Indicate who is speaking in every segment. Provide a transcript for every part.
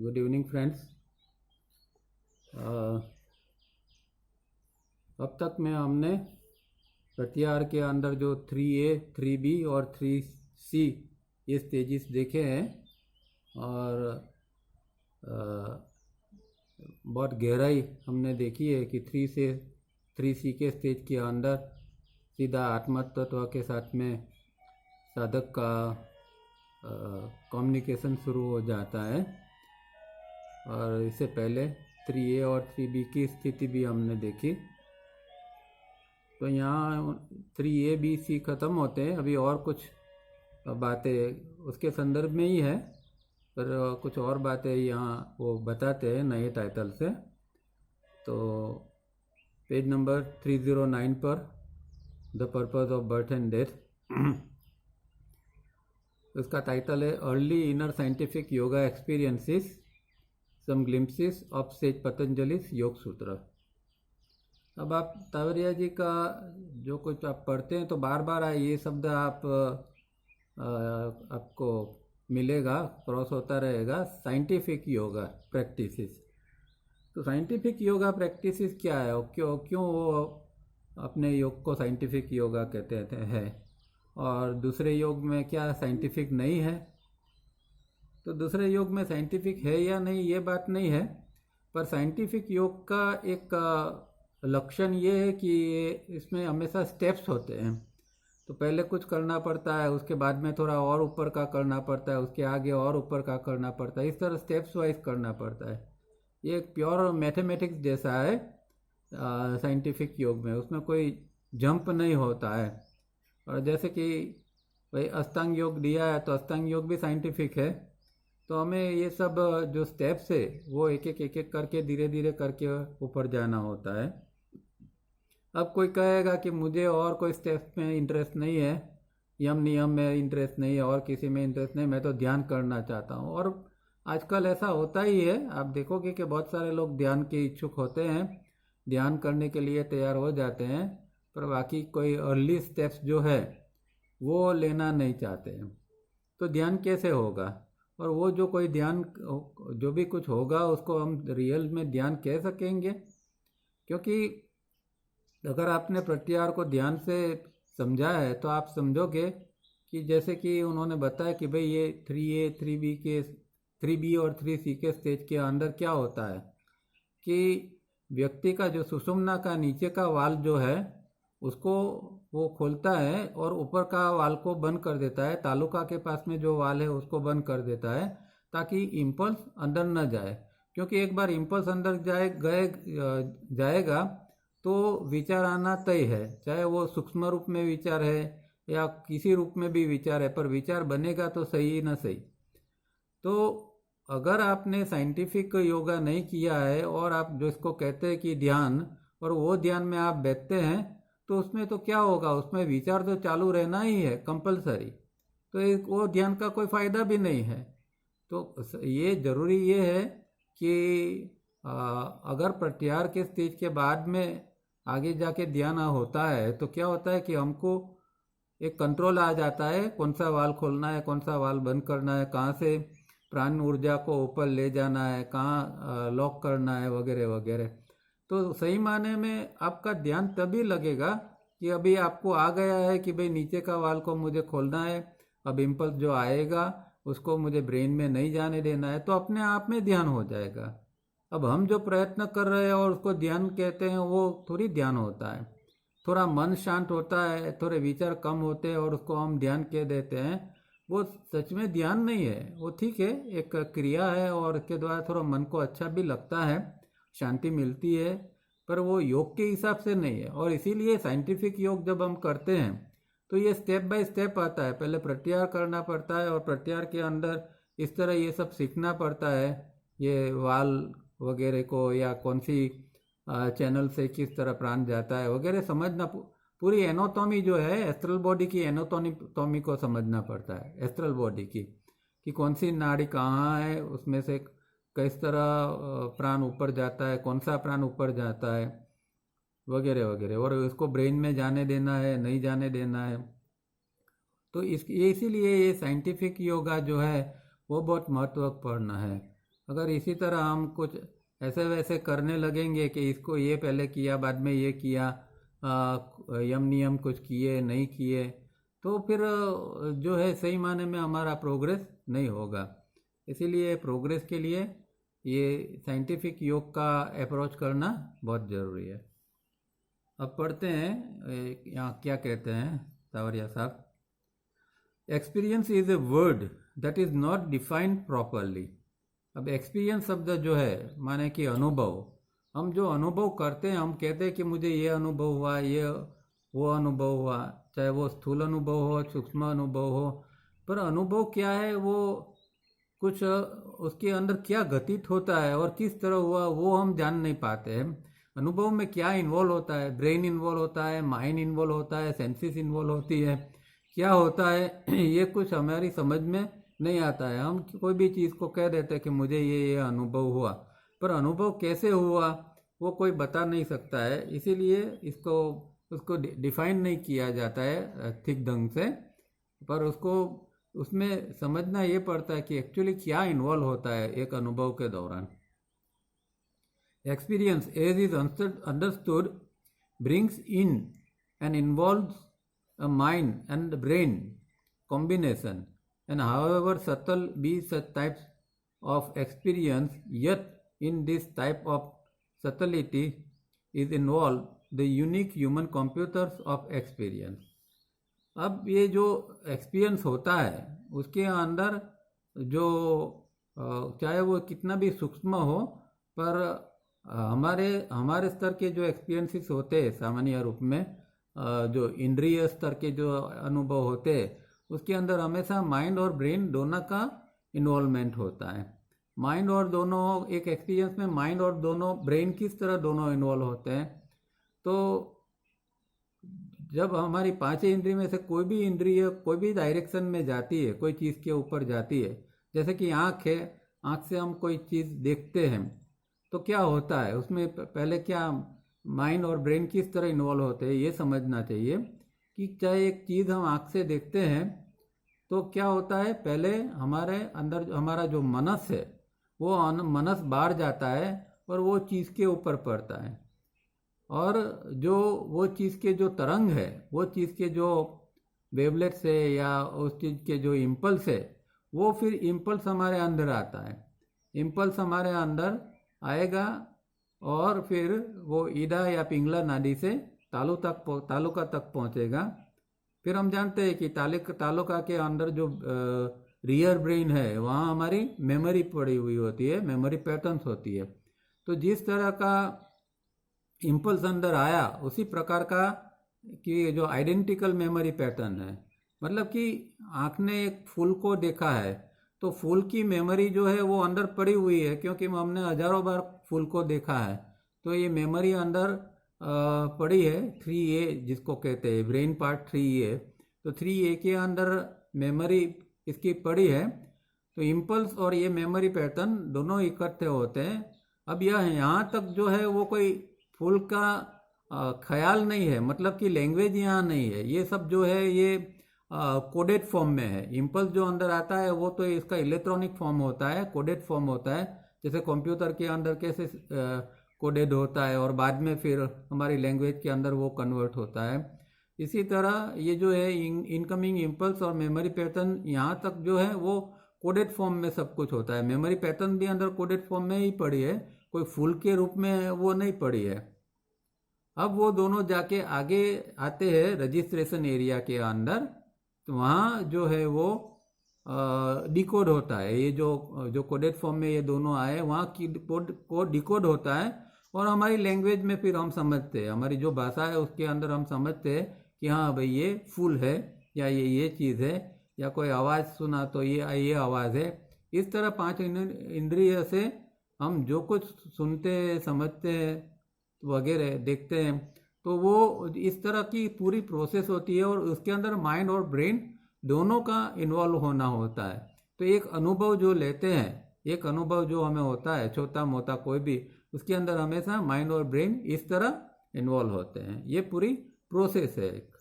Speaker 1: Good evening friends. अब तक में हमने प्रत्याहार के अंदर जो 3A, 3B और 3C ये स्टेजेस देखे हैं और बहुत गहराई हमने देखी है कि 3 से 3C के स्टेज के अंदर सीधा आत्मतत्व के साथ में साधक का कम्युनिकेशन शुरू हो जाता है। और इससे पहले 3A और 3B की स्थिति भी हमने देखी। तो यहाँ 3A B C ख़त्म होते हैं, अभी और कुछ बातें उसके संदर्भ में ही है, पर कुछ और बातें यहाँ वो बताते हैं नए टाइटल से। तो पेज नंबर 309 पर the purpose of birth and death, उसका टाइटल है early inner scientific yoga experiences, some glimpses of sage Patanjali's Yoga Sutra. अब आप तावरिया जी का जो कुछ आप पढ़ते हैं तो बार बार ये शब्द आपको मिलेगा, क्रॉस होता रहेगा, साइंटिफिक योगा प्रैक्टिसेस। तो साइंटिफिक योगा प्रैक्टिसेस क्या है और क्यों वो अपने योग को साइंटिफिक योगा कहते हैं, और दूसरे योग में क्या साइंटिफिक नहीं है? तो दूसरे योग में साइंटिफिक है या नहीं ये बात नहीं है, पर साइंटिफिक योग का एक लक्षण ये है कि इसमें हमेशा स्टेप्स होते हैं। तो पहले कुछ करना पड़ता है, उसके बाद में थोड़ा और ऊपर का करना पड़ता है, उसके आगे और ऊपर का करना पड़ता है, इस तरह स्टेप्स वाइज करना पड़ता है। ये एक प्योर मैथमेटिक्स जैसा है साइंटिफिक योग में, उसमें कोई जंप नहीं होता है। और जैसे कि भाई अष्टांग योग दिया है तो अष्टांग योग भी साइंटिफिक है, तो हमें ये सब जो स्टेप्स है वो एक एक करके धीरे धीरे करके ऊपर जाना होता है। अब कोई कहेगा कि मुझे और कोई स्टेप्स में इंटरेस्ट नहीं है, यम नियम में इंटरेस्ट नहीं है, और किसी में इंटरेस्ट नहीं, मैं तो ध्यान करना चाहता हूँ। और आजकल ऐसा होता ही है, आप देखोगे कि बहुत सारे लोग ध्यान के इच्छुक होते हैं, ध्यान करने के लिए तैयार हो जाते हैं, पर बाकी कोई अर्ली स्टेप्स जो है वो लेना नहीं चाहते हैं। तो ध्यान कैसे होगा? और वो जो कोई ध्यान जो भी कुछ होगा उसको हम रियल में ध्यान कह सकेंगे? क्योंकि अगर आपने प्रत्याहार को ध्यान से समझा है तो आप समझोगे कि जैसे कि उन्होंने बताया कि भाई ये 3A 3B और 3C के स्टेज के अंदर क्या होता है कि व्यक्ति का जो सुषुम्ना का नीचे का वाल जो है उसको वो खोलता है और ऊपर का वाल को बंद कर देता है, तालुका के पास में जो वाल है उसको बंद कर देता है ताकि इम्पल्स अंदर न जाए। क्योंकि एक बार इम्पल्स अंदर जाएगा तो विचार आना तय है, चाहे वो सूक्ष्म रूप में विचार है या किसी रूप में भी विचार है, पर विचार बनेगा तो सही ना सही। तो अगर आपने साइंटिफिक योगा नहीं किया है और आप जो इसको कहते हैं कि ध्यान, और वो ध्यान में आप बैठते हैं तो उसमें तो क्या होगा, उसमें विचार तो चालू रहना ही है कंपलसरी, तो वो ध्यान का कोई फायदा भी नहीं है। तो ये जरूरी ये है कि अगर प्रत्याहार के स्टेज के बाद में आगे जाके ध्यान होता है तो क्या होता है कि हमको एक कंट्रोल आ जाता है, कौन सा वाल खोलना है, कौन सा वाल बंद करना है, कहाँ से प्राण ऊर्जा को ऊपर ले जाना है, कहाँ लॉक करना है, वगैरह वगैरह। तो सही माने में आपका ध्यान तभी लगेगा कि अभी आपको आ गया है कि भाई नीचे का वाल को मुझे खोलना है, अब इम्पल्स जो आएगा उसको मुझे ब्रेन में नहीं जाने देना है, तो अपने आप में ध्यान हो जाएगा। अब हम जो प्रयत्न कर रहे हैं और उसको ध्यान कहते हैं वो थोड़ी ध्यान होता है। थोड़ा मन शांत होता है, थोड़े विचार कम होते हैं और उसको हम ध्यान कह देते हैं, वो सच में ध्यान नहीं है। वो ठीक है, एक क्रिया है और इसके द्वारा थोड़ा मन को अच्छा भी लगता है, शांति मिलती है, पर वो योग के हिसाब से नहीं है। और इसीलिए साइंटिफिक योग जब हम करते हैं तो ये स्टेप बाय स्टेप आता है, पहले प्रत्याहार करना पड़ता है और प्रत्याहार के अंदर इस तरह ये सब सीखना पड़ता है, ये वाल वगैरह को, या कौन सी चैनल से किस तरह प्राण जाता है वगैरह समझना, पूरी एनाटॉमी जो है एस्ट्रल बॉडी की एनाटॉमी को समझना पड़ता है, एस्ट्रल बॉडी की, कि कौन सी नाड़ी कहाँ है, उसमें से किस तरह प्राण ऊपर जाता है, कौन सा प्राण ऊपर जाता है, वगैरह वगैरह, और उसको ब्रेन में जाने देना है नहीं जाने देना है। तो इसीलिए ये साइंटिफिक योगा जो है वो बहुत महत्वपूर्ण है। अगर इसी तरह हम कुछ ऐसे वैसे करने लगेंगे कि इसको ये पहले किया बाद में ये किया, यम नियम कुछ किए नहीं किए, तो फिर जो है सही मायने में हमारा प्रोग्रेस नहीं होगा। इसीलिए प्रोग्रेस के लिए ये साइंटिफिक योग का अप्रोच करना बहुत ज़रूरी है। अब पढ़ते हैं यहाँ क्या कहते हैं सावरिया साहब। Experience is a word that is not defined properly. अब एक्सपीरियंस शब्द जो है माने कि अनुभव, हम जो अनुभव करते हैं, हम कहते हैं कि मुझे ये अनुभव हुआ, ये वो अनुभव हुआ, चाहे वो स्थूल अनुभव हो, सूक्ष्म अनुभव हो, पर अनुभव क्या है, वो कुछ उसके अंदर क्या घटित होता है और किस तरह हुआ वो हम जान नहीं पाते हैं। अनुभव में क्या इन्वॉल्व होता है, ब्रेन इन्वॉल्व होता है, माइंड इन्वॉल्व होता है, सेंसेस इन्वॉल्व होती है, क्या होता है ये कुछ हमारी समझ में नहीं आता है। हम कोई भी चीज़ को कह देते हैं कि मुझे ये अनुभव हुआ, पर अनुभव कैसे हुआ वो कोई बता नहीं सकता है। इसीलिए उसको डिफाइन नहीं किया जाता है ठीक ढंग से, पर उसमें समझना ये पड़ता है कि एक्चुअली क्या इन्वॉल्व होता है एक अनुभव के दौरान। Experience as is understood brings in and involves a mind and brain combination, and however subtle be such types of experience, yet in this type of subtlety is involved the unique human computers of experience. अब ये जो experience होता है उसके अंदर जो चाहे वो कितना भी सूक्ष्म हो, पर हमारे स्तर के जो एक्सपीरियंसेस होते हैं सामान्य रूप में, जो इंद्रिय स्तर के जो अनुभव होते हैं, उसके अंदर हमेशा माइंड और ब्रेन दोनों का इन्वॉल्वमेंट होता है। माइंड और दोनों एक एक्सपीरियंस में माइंड और दोनों ब्रेन किस तरह दोनों इन्वॉल्व होते हैं, तो जब हमारी पांच इंद्रिय में से कोई भी इंद्रिय कोई भी डायरेक्शन में जाती है, कोई चीज़ के ऊपर जाती है, जैसे कि आँख है, आँख से हम कोई चीज़ देखते हैं, तो क्या होता है उसमें पहले क्या माइंड और ब्रेन किस तरह इन्वॉल्व होते हैं ये समझना चाहिए। कि चाहे एक चीज़ हम आँख से देखते हैं तो क्या होता है, पहले हमारे अंदर हमारा जो मनस है वो मनस बाहर जाता है और वो चीज़ के ऊपर पड़ता है, और जो वो चीज़ के जो तरंग है, वो चीज़ के जो वेवलेट्स है या उस चीज़ के जो इम्पल्स है, वो फिर इम्पल्स हमारे अंदर आता है। इम्पल्स हमारे अंदर आएगा और फिर वो ईडा या पिंगला नाड़ी से तालुका तक पहुंचेगा। फिर हम जानते हैं कि तालुका के अंदर जो रियर ब्रेन है वहाँ हमारी मेमोरी पड़ी हुई होती है, मेमोरी पैटर्न्स होती है। तो जिस तरह का इम्पल्स अंदर आया उसी प्रकार का कि जो आइडेंटिकल मेमोरी पैटर्न है, मतलब कि आँख ने एक फूल को देखा है तो फूल की मेमोरी जो है वो अंदर पड़ी हुई है, क्योंकि हमने हजारों बार फूल को देखा है, तो ये मेमोरी अंदर पड़ी है। 3A जिसको कहते हैं ब्रेन पार्ट 3A, तो 3A के अंदर मेमोरी इसकी पड़ी है। तो इम्पल्स और ये मेमोरी पैटर्न दोनों इकट्ठे होते हैं। अब यह यहाँ तक जो है वो कोई फूल का ख्याल नहीं है, मतलब कि लैंग्वेज यहाँ नहीं है, ये सब जो है ये कोडेड फॉर्म में है। इम्पल्स जो अंदर आता है वो तो इसका इलेक्ट्रॉनिक फॉर्म होता है, कोडेड फॉर्म होता है, जैसे कंप्यूटर के अंदर कैसे कोडेड होता है और बाद में फिर हमारी लैंग्वेज के अंदर वो कन्वर्ट होता है। इसी तरह ये जो है इनकमिंग इम्पल्स और मेमोरी पैटर्न यहाँ तक जो है वो कोडेड फॉर्म में सब कुछ होता है। मेमोरी पैटर्न भी अंदर कोडेड फॉर्म में ही पड़ी है, कोई फूल के रूप में वो नहीं पड़ी है। अब वो दोनों जाके आगे आते हैं रजिस्ट्रेशन एरिया के अंदर, तो वहाँ जो है वो डिकोड होता है। ये जो कोडेड फॉर्म में ये दोनों आए वहाँ की कोड डिकोड होता है और हमारी लैंग्वेज में फिर हम समझते हैं, हमारी जो भाषा है उसके अंदर हम समझते हैं कि हाँ भाई ये फूल है या ये चीज़ है, या कोई आवाज़ सुना तो ये आवाज़ है। इस तरह पांच इंद्रिय से हम जो कुछ सुनते हैं, समझते हैं वगैरह देखते हैं, तो वो इस तरह की पूरी प्रोसेस होती है और उसके अंदर माइंड और ब्रेन दोनों का इन्वॉल्व होना होता है। तो एक अनुभव जो लेते हैं, एक अनुभव जो हमें होता है छोटा मोटा कोई भी, उसके अंदर हमेशा माइंड और ब्रेन इस तरह इन्वॉल्व होते हैं। ये पूरी प्रोसेस है एक,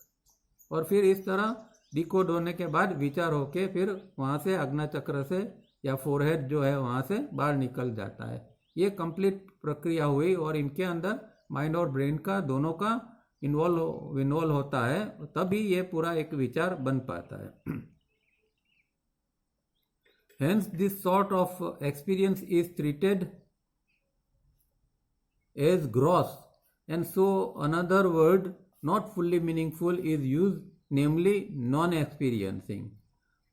Speaker 1: और फिर इस तरह डिकोड होने के बाद विचार होके फिर वहाँ से आज्ञा चक्र से या फोरहेड जो है वहाँ से बाहर निकल जाता है। ये कंप्लीट प्रक्रिया हुई और इनके अंदर माइंड और ब्रेन का दोनों का इन्वॉल्व होता है, तभी ये पूरा एक विचार बन पाता है। Hence this sort of experience is treated as gross, and so another word not fully meaningful is used, namely non-experiencing.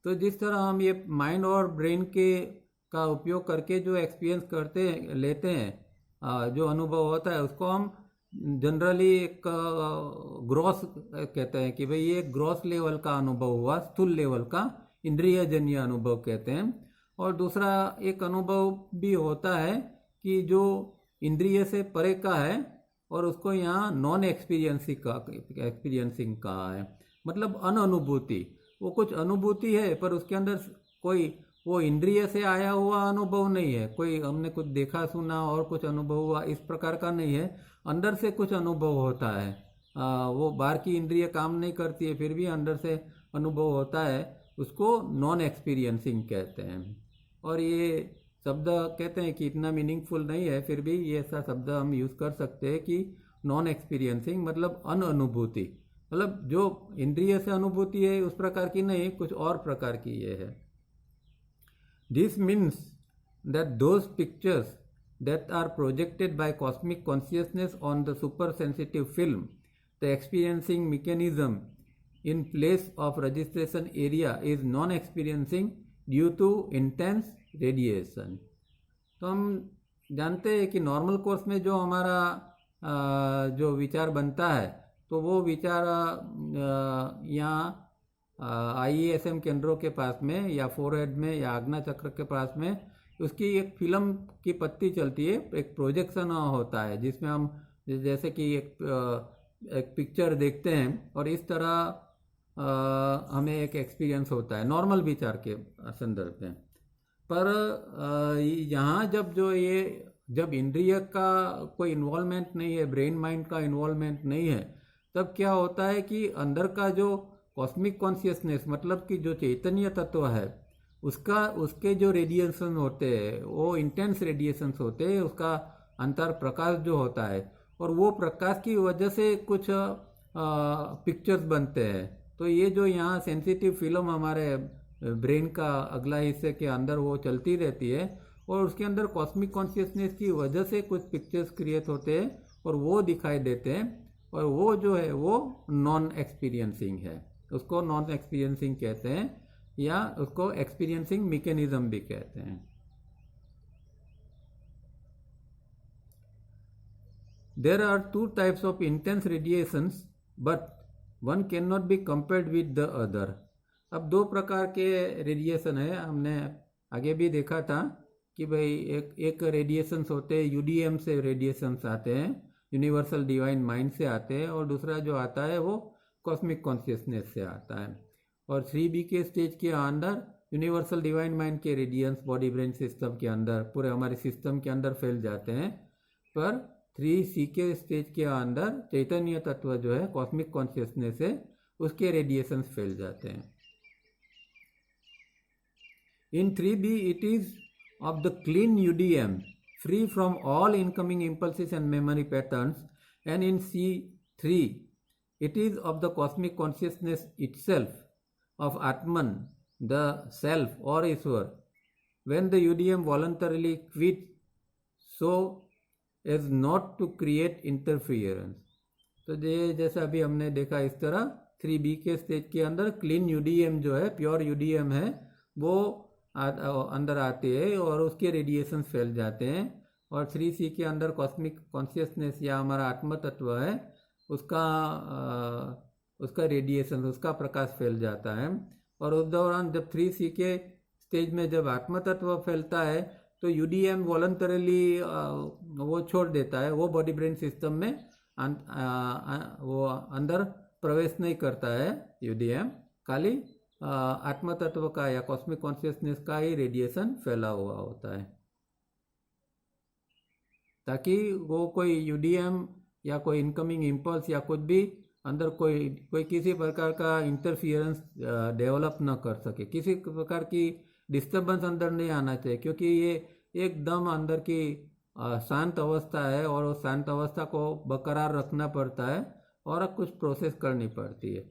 Speaker 1: तो जिस तरह हम ये माइंड और ब्रेन के का उपयोग करके जो एक्सपीरियंस लेते हैं, जो अनुभव होता है उसको हम जनरली एक ग्रॉस कहते हैं कि भाई ये ग्रॉस लेवल का अनुभव हुआ, स्थूल लेवल का इंद्रियजन्य अनुभव कहते हैं। और दूसरा एक अनुभव भी होता है कि जो इंद्रिय से परे का है और उसको यहाँ नॉन एक्सपीरियंसिंग कहा है, मतलब अनुभूति। वो कुछ अनुभूति है पर उसके अंदर कोई वो इंद्रिय से आया हुआ अनुभव नहीं है, कोई हमने कुछ देखा सुना और कुछ अनुभव हुआ इस प्रकार का नहीं है, अंदर से कुछ अनुभव होता है। वो बाहर की इंद्रिय काम नहीं करती है फिर भी अंदर से अनुभव होता है, उसको नॉन एक्सपीरियंसिंग कहते हैं। और ये शब्द कहते हैं कि इतना मीनिंगफुल नहीं है, फिर भी ये ऐसा शब्द हम यूज़ कर सकते हैं कि नॉन एक्सपीरियंसिंग मतलब अनुभूति, मतलब जो इंद्रिय से अनुभूति है उस प्रकार की नहीं, कुछ और प्रकार की ये है। This means that those pictures that are projected by cosmic consciousness on the supersensitive film, the experiencing mechanism in place of registration area is non-experiencing due to intense radiation. तो हम जानते हैं कि नॉर्मल कोर्स में जो हमारा जो विचार बनता है तो वो विचार यहाँ IESM केंद्रों के पास में या फोरहेड में या आज्ञा चक्र के पास में उसकी एक फिल्म की पत्ती चलती है, एक प्रोजेक्शन होता है जिसमें हम जैसे कि एक पिक्चर देखते हैं और इस तरह हमें एक एक्सपीरियंस होता है नॉर्मल विचार के संदर्भ में। पर यहाँ जब इंद्रिय का कोई इन्वॉल्वमेंट नहीं है, ब्रेन माइंड का इन्वॉल्वमेंट नहीं है, तब क्या होता है कि अंदर का जो कॉस्मिक कॉन्शियसनेस मतलब कि जो चैतन्य तत्व है उसके जो रेडिएशन होते हैं वो इंटेंस रेडिएशंस होते हैं, उसका अंतर प्रकाश जो होता है और वो प्रकाश की वजह से कुछ पिक्चर्स बनते हैं। तो ये जो यहाँ सेंसिटिव फिल्म हमारे ब्रेन का अगला हिस्से के अंदर वो चलती रहती है और उसके अंदर कॉस्मिक कॉन्शियसनेस की वजह से कुछ पिक्चर्स क्रिएट होते हैं और वो दिखाई देते हैं और वो जो है वो नॉन एक्सपीरियंसिंग है, उसको नॉन एक्सपीरियंसिंग कहते हैं या उसको एक्सपीरियंसिंग मैकेनिज्म भी कहते हैं। There are two types of intense radiations, but one cannot be compared with the other. अब दो प्रकार के रेडिएशन है, हमने आगे भी देखा था कि भाई एक रेडिएशंस होते हैं UDM से रेडिएशंस आते हैं, यूनिवर्सल डिवाइन माइंड से आते हैं, और दूसरा जो आता है वो कॉस्मिक कॉन्शियसनेस से आता है। और 3B के स्टेज के अंदर यूनिवर्सल डिवाइन माइंड के रेडियंस बॉडी ब्रेन सिस्टम के अंदर पूरे हमारे सिस्टम के अंदर फैल जाते हैं, पर 3C के स्टेज के अंदर चैतन्य तत्व जो है कॉस्मिक कॉन्शियसनेस है उसके रेडिएशंस फैल जाते हैं। In 3B it is of the clean UDM free from all incoming impulses and memory patterns, and in C3 it is of the cosmic consciousness itself of Atman, the self or Ishwar, when the UDM voluntarily quits so as not to create interference. तो जैसा अभी हमने देखा इस तरह 3B के stage के अंदर क्लीन UDM जो है प्योर UDM है वो अंदर आते हैं और उसके रेडिएशन फैल जाते हैं, और 3C के अंदर कॉस्मिक कॉन्शियसनेस या हमारा आत्म तत्व है उसका रेडिएशन उसका प्रकाश फैल जाता है। और उस दौरान जब 3C के स्टेज में जब आत्म तत्व फैलता है तो UDM वॉलंटरली वो छोड़ देता है, वो बॉडी ब्रेन सिस्टम में वो अंदर प्रवेश नहीं करता है UDM, खाली आत्म तत्व का या कॉस्मिक कॉन्शियसनेस का ही रेडिएशन फैला हुआ होता है, ताकि वो कोई UDM या कोई इनकमिंग इम्पल्स या कुछ भी अंदर कोई किसी प्रकार का इंटरफियरेंस डेवलप न कर सके, किसी प्रकार की डिस्टर्बेंस अंदर नहीं आना चाहिए, क्योंकि ये एकदम अंदर की शांत अवस्था है और उस शांत अवस्था को बरकरार रखना पड़ता है और कुछ प्रोसेस करनी पड़ती है.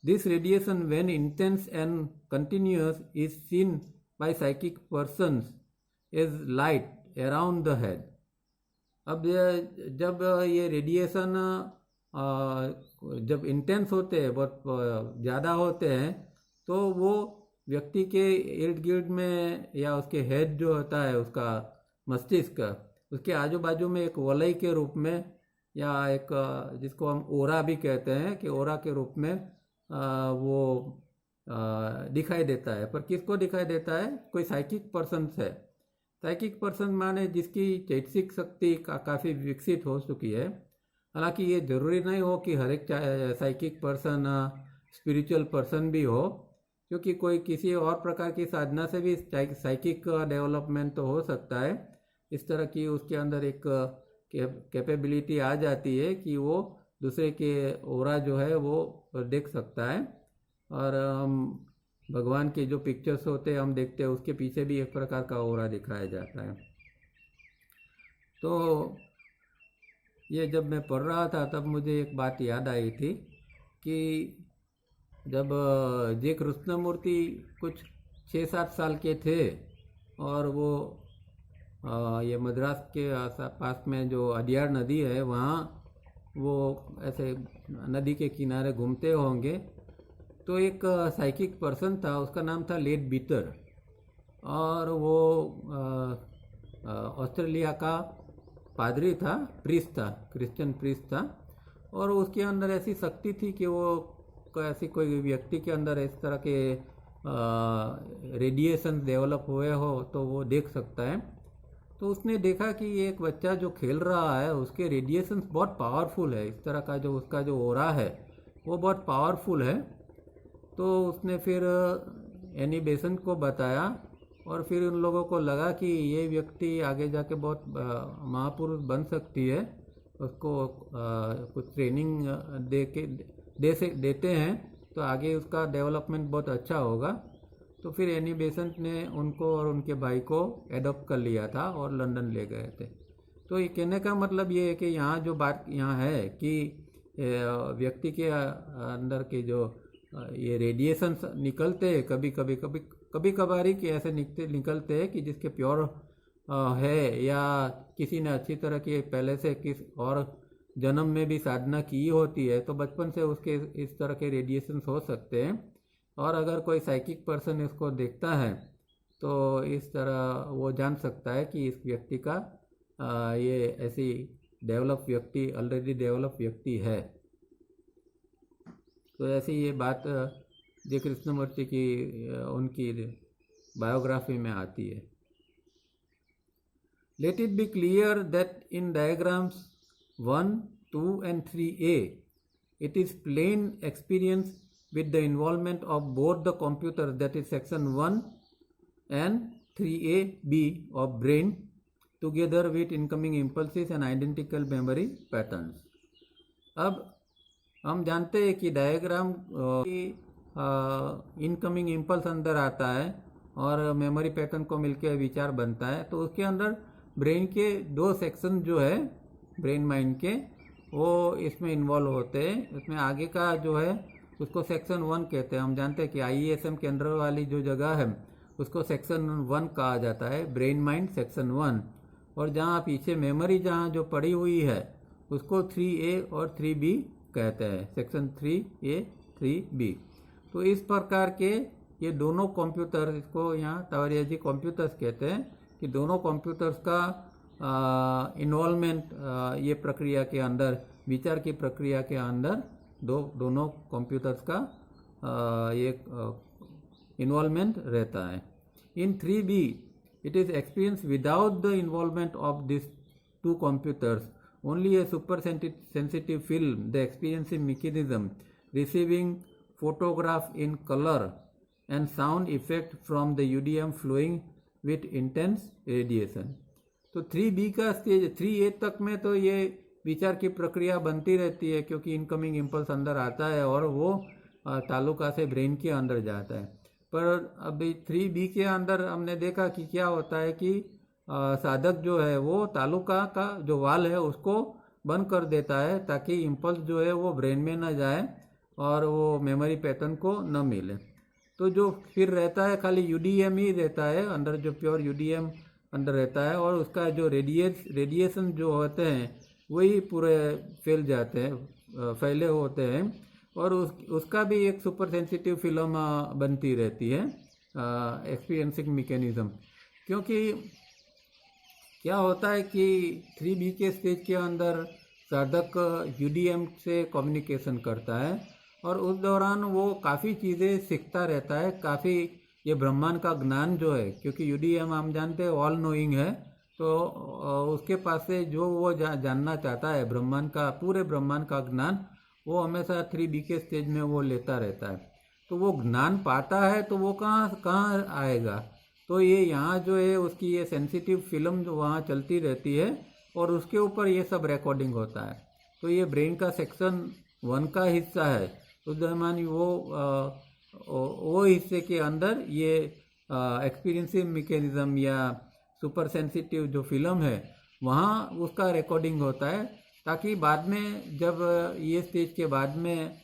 Speaker 1: This radiation, when intense and continuous, is seen by psychic persons as light around the head. अब जब ये रेडिएशन जब इंटेंस होते हैं, बहुत ज़्यादा होते हैं, तो वो व्यक्ति के इर्द गिर्द में या उसके हेड जो होता है, उसका मस्तिष्क, उसके आजू बाजू में एक वलय के रूप में या एक जिसको हम ओरा भी कहते हैं कि ओरा के रूप में वो दिखाई देता है. पर किसको दिखाई देता है? कोई साइकिक पर्सन है. साइकिक पर्सन माने जिसकी चैतसिक शक्ति काफ़ी विकसित हो चुकी है. हालांकि ये ज़रूरी नहीं हो कि हर एक साइकिक पर्सन स्पिरिचुअल पर्सन भी हो, क्योंकि कोई किसी और प्रकार की साधना से भी साइकिक डेवलपमेंट तो हो सकता है. इस तरह की उसके अंदर एक कैपेबिलिटी आ जाती है कि वो दूसरे के ओरा जो है वो देख सकता है. और हम भगवान के जो पिक्चर्स होते हैं हम देखते हैं, उसके पीछे भी एक प्रकार का ओरा दिखाया जाता है. तो ये जब मैं पढ़ रहा था तब मुझे एक बात याद आई थी कि जब जे कृष्णमूर्ति कुछ 6-7 साल के थे और वो ये मद्रास के पास में जो अडियार नदी है वहाँ वो ऐसे नदी के किनारे घूमते होंगे, तो एक साइकिक पर्सन था, उसका नाम था लेड बीटर, और वो ऑस्ट्रेलिया का पादरी था, प्रीस्ट था, क्रिश्चियन प्रीस्ट था. और उसके अंदर ऐसी शक्ति थी कि वो ऐसी कोई व्यक्ति के अंदर इस तरह के रेडिएशन डेवलप हुए हो तो वो देख सकता है. तो उसने देखा कि एक बच्चा जो खेल रहा है उसके रेडिएशंस बहुत पावरफुल है, इस तरह का जो उसका जो ओरा है वो बहुत पावरफुल है. तो उसने फिर एनी बेसेंट को बताया और फिर उन लोगों को लगा कि ये व्यक्ति आगे जाके बहुत महापुरुष बन सकती है, उसको कुछ ट्रेनिंग देते हैं तो आगे उसका डेवलपमेंट बहुत अच्छा होगा. तो फिर एनी बेसेंट ने उनको और उनके भाई को एडॉप्ट कर लिया था और लंदन ले गए थे. तो ये कहने का मतलब ये है कि यहाँ जो बात यहाँ है कि व्यक्ति के अंदर के जो ये रेडिएशन निकलते हैं कभी कभार कि ऐसे निकलते हैं कि जिसके प्योर है या किसी ने अच्छी तरह की पहले से किस और जन्म में भी साधना की होती है तो बचपन से उसके इस तरह के रेडिएशंस हो सकते हैं. और अगर कोई साइकिक पर्सन इसको देखता है तो इस तरह वो जान सकता है कि इस व्यक्ति का ये ऐसी ऑलरेडी डेवलप व्यक्ति है. तो ऐसी ये बात जे कृष्णमूर्ति की उनकी बायोग्राफी में आती है. Let it be clear that in diagrams 1, 2 and 3a it is plain experience with the involvement of both the computer, that is section 1 and 3ab of brain together with incoming impulses and identical memory patterns. अब हम जानते हैं कि diagram की incoming impulse अंदर आता है और मेमोरी पैटर्न को मिलकर विचार बनता है. तो उसके अंदर ब्रेन के 2 सेक्शन जो है ब्रेन माइंड के वो इसमें इन्वॉल्व होते हैं. इसमें आगे का जो है उसको सेक्शन 1 कहते हैं. हम जानते हैं कि IESM के अंदर वाली जो जगह है उसको सेक्शन 1 कहा जाता है, ब्रेन माइंड सेक्शन 1. और जहाँ पीछे मेमोरी जहाँ जो पड़ी हुई है उसको 3A और 3B कहते हैं, सेक्शन 3A 3B. तो इस प्रकार के ये दोनों कंप्यूटर, इसको यहाँ तावरिया जी कंप्यूटर्स कहते हैं, कि दोनों कंप्यूटर्स का इन्वॉल्वमेंट ये प्रक्रिया के अंदर, विचार की प्रक्रिया के अंदर दोनों कंप्यूटर्स का ये इन्वॉल्वमेंट रहता है. इन 3B it is experienced without the involvement of these 2 computers, only a super sensitive film, the experiencing mechanism, receiving photograph in color and sound effect from the UDM flowing with intense radiation. तो 3B का stage 3A तक में तो ये विचार की प्रक्रिया बनती रहती है क्योंकि इनकमिंग इम्पल्स अंदर आता है और वो तालुका से ब्रेन के अंदर जाता है. पर अभी 3B के अंदर हमने देखा कि क्या होता है कि साधक जो है वो तालुका का जो वाल है उसको बंद कर देता है ताकि इम्पल्स जो है वो ब्रेन में ना जाए और वो मेमोरी पैटर्न को न मिले। तो जो फिर रहता है खाली यूडीएम ही रहता है अंदर, जो प्योर यूडीएम अंदर रहता है, और उसका जो रेडिएशन जो होते हैं वही पूरे फैल जाते हैं, फैले होते हैं, और उसका भी एक सुपर सेंसिटिव फिल्म बनती रहती है, एक्सपीरियंसिंग मैकेनिज्म। क्योंकि क्या होता है कि 3B के स्टेज के अंदर साधक यूडीएम से कम्युनिकेशन करता है और उस दौरान वो काफ़ी चीज़ें सीखता रहता है, काफ़ी ये ब्रह्मांड का ज्ञान जो है, क्योंकि यूडीएम हम जानते हैं ऑल नोइंग है, तो उसके पास से जो वो जानना चाहता है ब्रह्मांड का, पूरे ब्रह्मांड का ज्ञान वो हमेशा 3B के स्टेज में वो लेता रहता है। तो वो ज्ञान पाता है तो वो कहाँ आएगा, तो ये यहाँ जो है उसकी ये सेंसिटिव फिल्म जो वहाँ चलती रहती है और उसके ऊपर ये सब रिकॉर्डिंग होता है। तो ये ब्रेन का सेक्शन 1 का हिस्सा है, उस दरमियान वो हिस्से के अंदर ये एक्सपीरियंसिंग मैकेनिज्म या सुपर सेंसिटिव जो फिल्म है वहाँ उसका रिकॉर्डिंग होता है, ताकि बाद में जब ये स्टेज के बाद में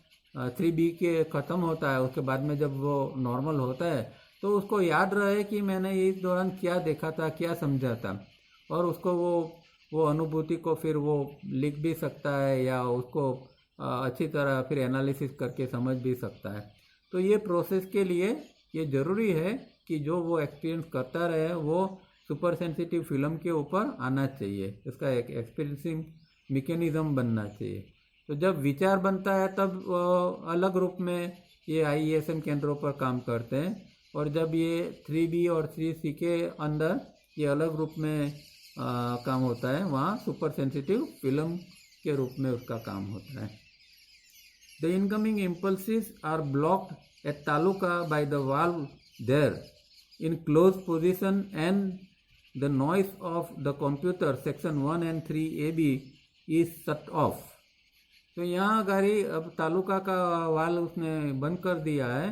Speaker 1: 3B के ख़त्म होता है, उसके बाद में जब वो नॉर्मल होता है तो उसको याद रहे कि मैंने इस दौरान क्या देखा था, क्या समझा था, और उसको वो अनुभूति को फिर वो लिख भी सकता है या उसको अच्छी तरह फिर एनालिसिस करके समझ भी सकता है। तो ये प्रोसेस के लिए ये ज़रूरी है कि जो वो एक्सपीरियंस करता रहे वो सुपर सेंसिटिव फिल्म के ऊपर आना चाहिए, इसका एक एक्सपीरियंसिंग मैकेनिज्म बनना चाहिए। तो जब विचार बनता है तब अलग रूप में ये IESM केंद्रों पर काम करते हैं, और जब ये 3B और 3C के अंदर ये अलग रूप में काम होता है वहाँ सुपर सेंसिटिव फिल्म के रूप में उसका काम होता है। The incoming impulses are blocked at taluka by the valve there in closed position, and the noise of the computer section 1 and 3AB is shut off. तो यहाँ गाड़ी अब तालुका का वाल उसने बंद कर दिया है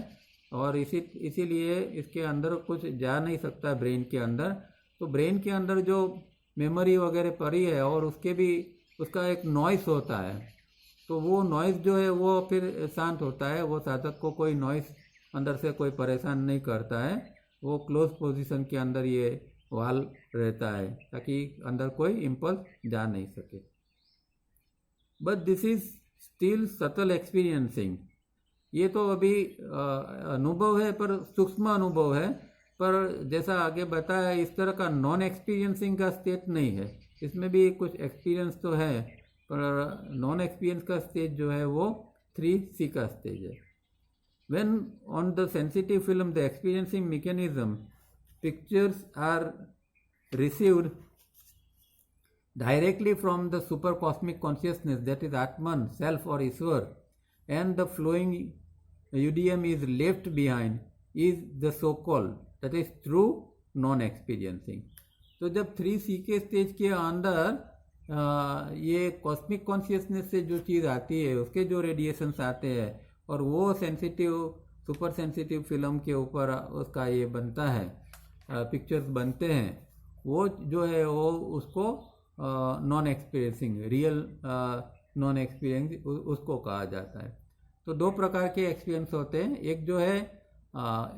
Speaker 1: और इसीलिए इसके अंदर कुछ जा नहीं सकता ब्रेन के अंदर। तो ब्रेन के अंदर जो मेमोरी वगैरह पड़ी है और उसका एक नॉइस होता है, तो वो नॉइस जो है वो फिर शांत होता है, वो साधक को कोई नॉइस अंदर से कोई परेशान नहीं करता है, वो क्लोज पोजीशन के अंदर ये वाल रहता है ताकि अंदर कोई इम्पल्स जा नहीं सके। But this is still subtle experiencing, ये तो अभी अनुभव है पर सूक्ष्म अनुभव है, पर जैसा आगे बताया इस तरह का नॉन एक्सपीरियंसिंग का स्टेट नहीं है, इसमें भी कुछ एक्सपीरियंस तो है, पर नॉन एक्सपीरियंस का स्टेज जो है वो 3C का स्टेज है। When on the sensitive film the experiencing mechanism pictures are received directly from the super cosmic consciousness, that is Atman, self or Ishwar, and the flowing UDM is left behind, is the so-called, that is true non-experiencing. तो जब 3C के stage के अंदर ये cosmic consciousness से जो चीज़ आती है उसके जो रेडिएशंस आते हैं और वो सेंसिटिव सुपर सेंसिटिव फिल्म के ऊपर उसका ये बनता है, पिक्चर्स बनते हैं, वो जो है वो उसको non experiencing, real non experience उसको कहा जाता है। तो दो प्रकार के एक्सपीरियंस होते हैं, एक जो है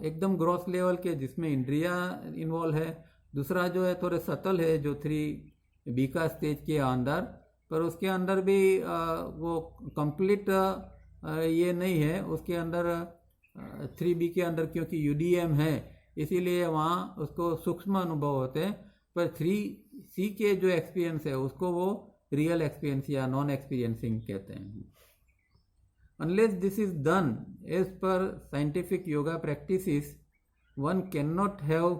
Speaker 1: एकदम ग्रॉस लेवल के जिसमें इंद्रिया इन्वॉल्व है, दूसरा जो है थोड़े सटल है जो 3B का स्टेज के अंदर, पर उसके अंदर भी वो कंप्लीट ये नहीं है, उसके अंदर 3B के अंदर क्योंकि UDM है इसीलिए वहाँ उसको सूक्ष्म अनुभव होते हैं, पर 3C के जो एक्सपीरियंस है उसको वो रियल एक्सपीरियंस या नॉन एक्सपीरियंसिंग कहते हैं। Unless this is done as per scientific yoga practices, one cannot have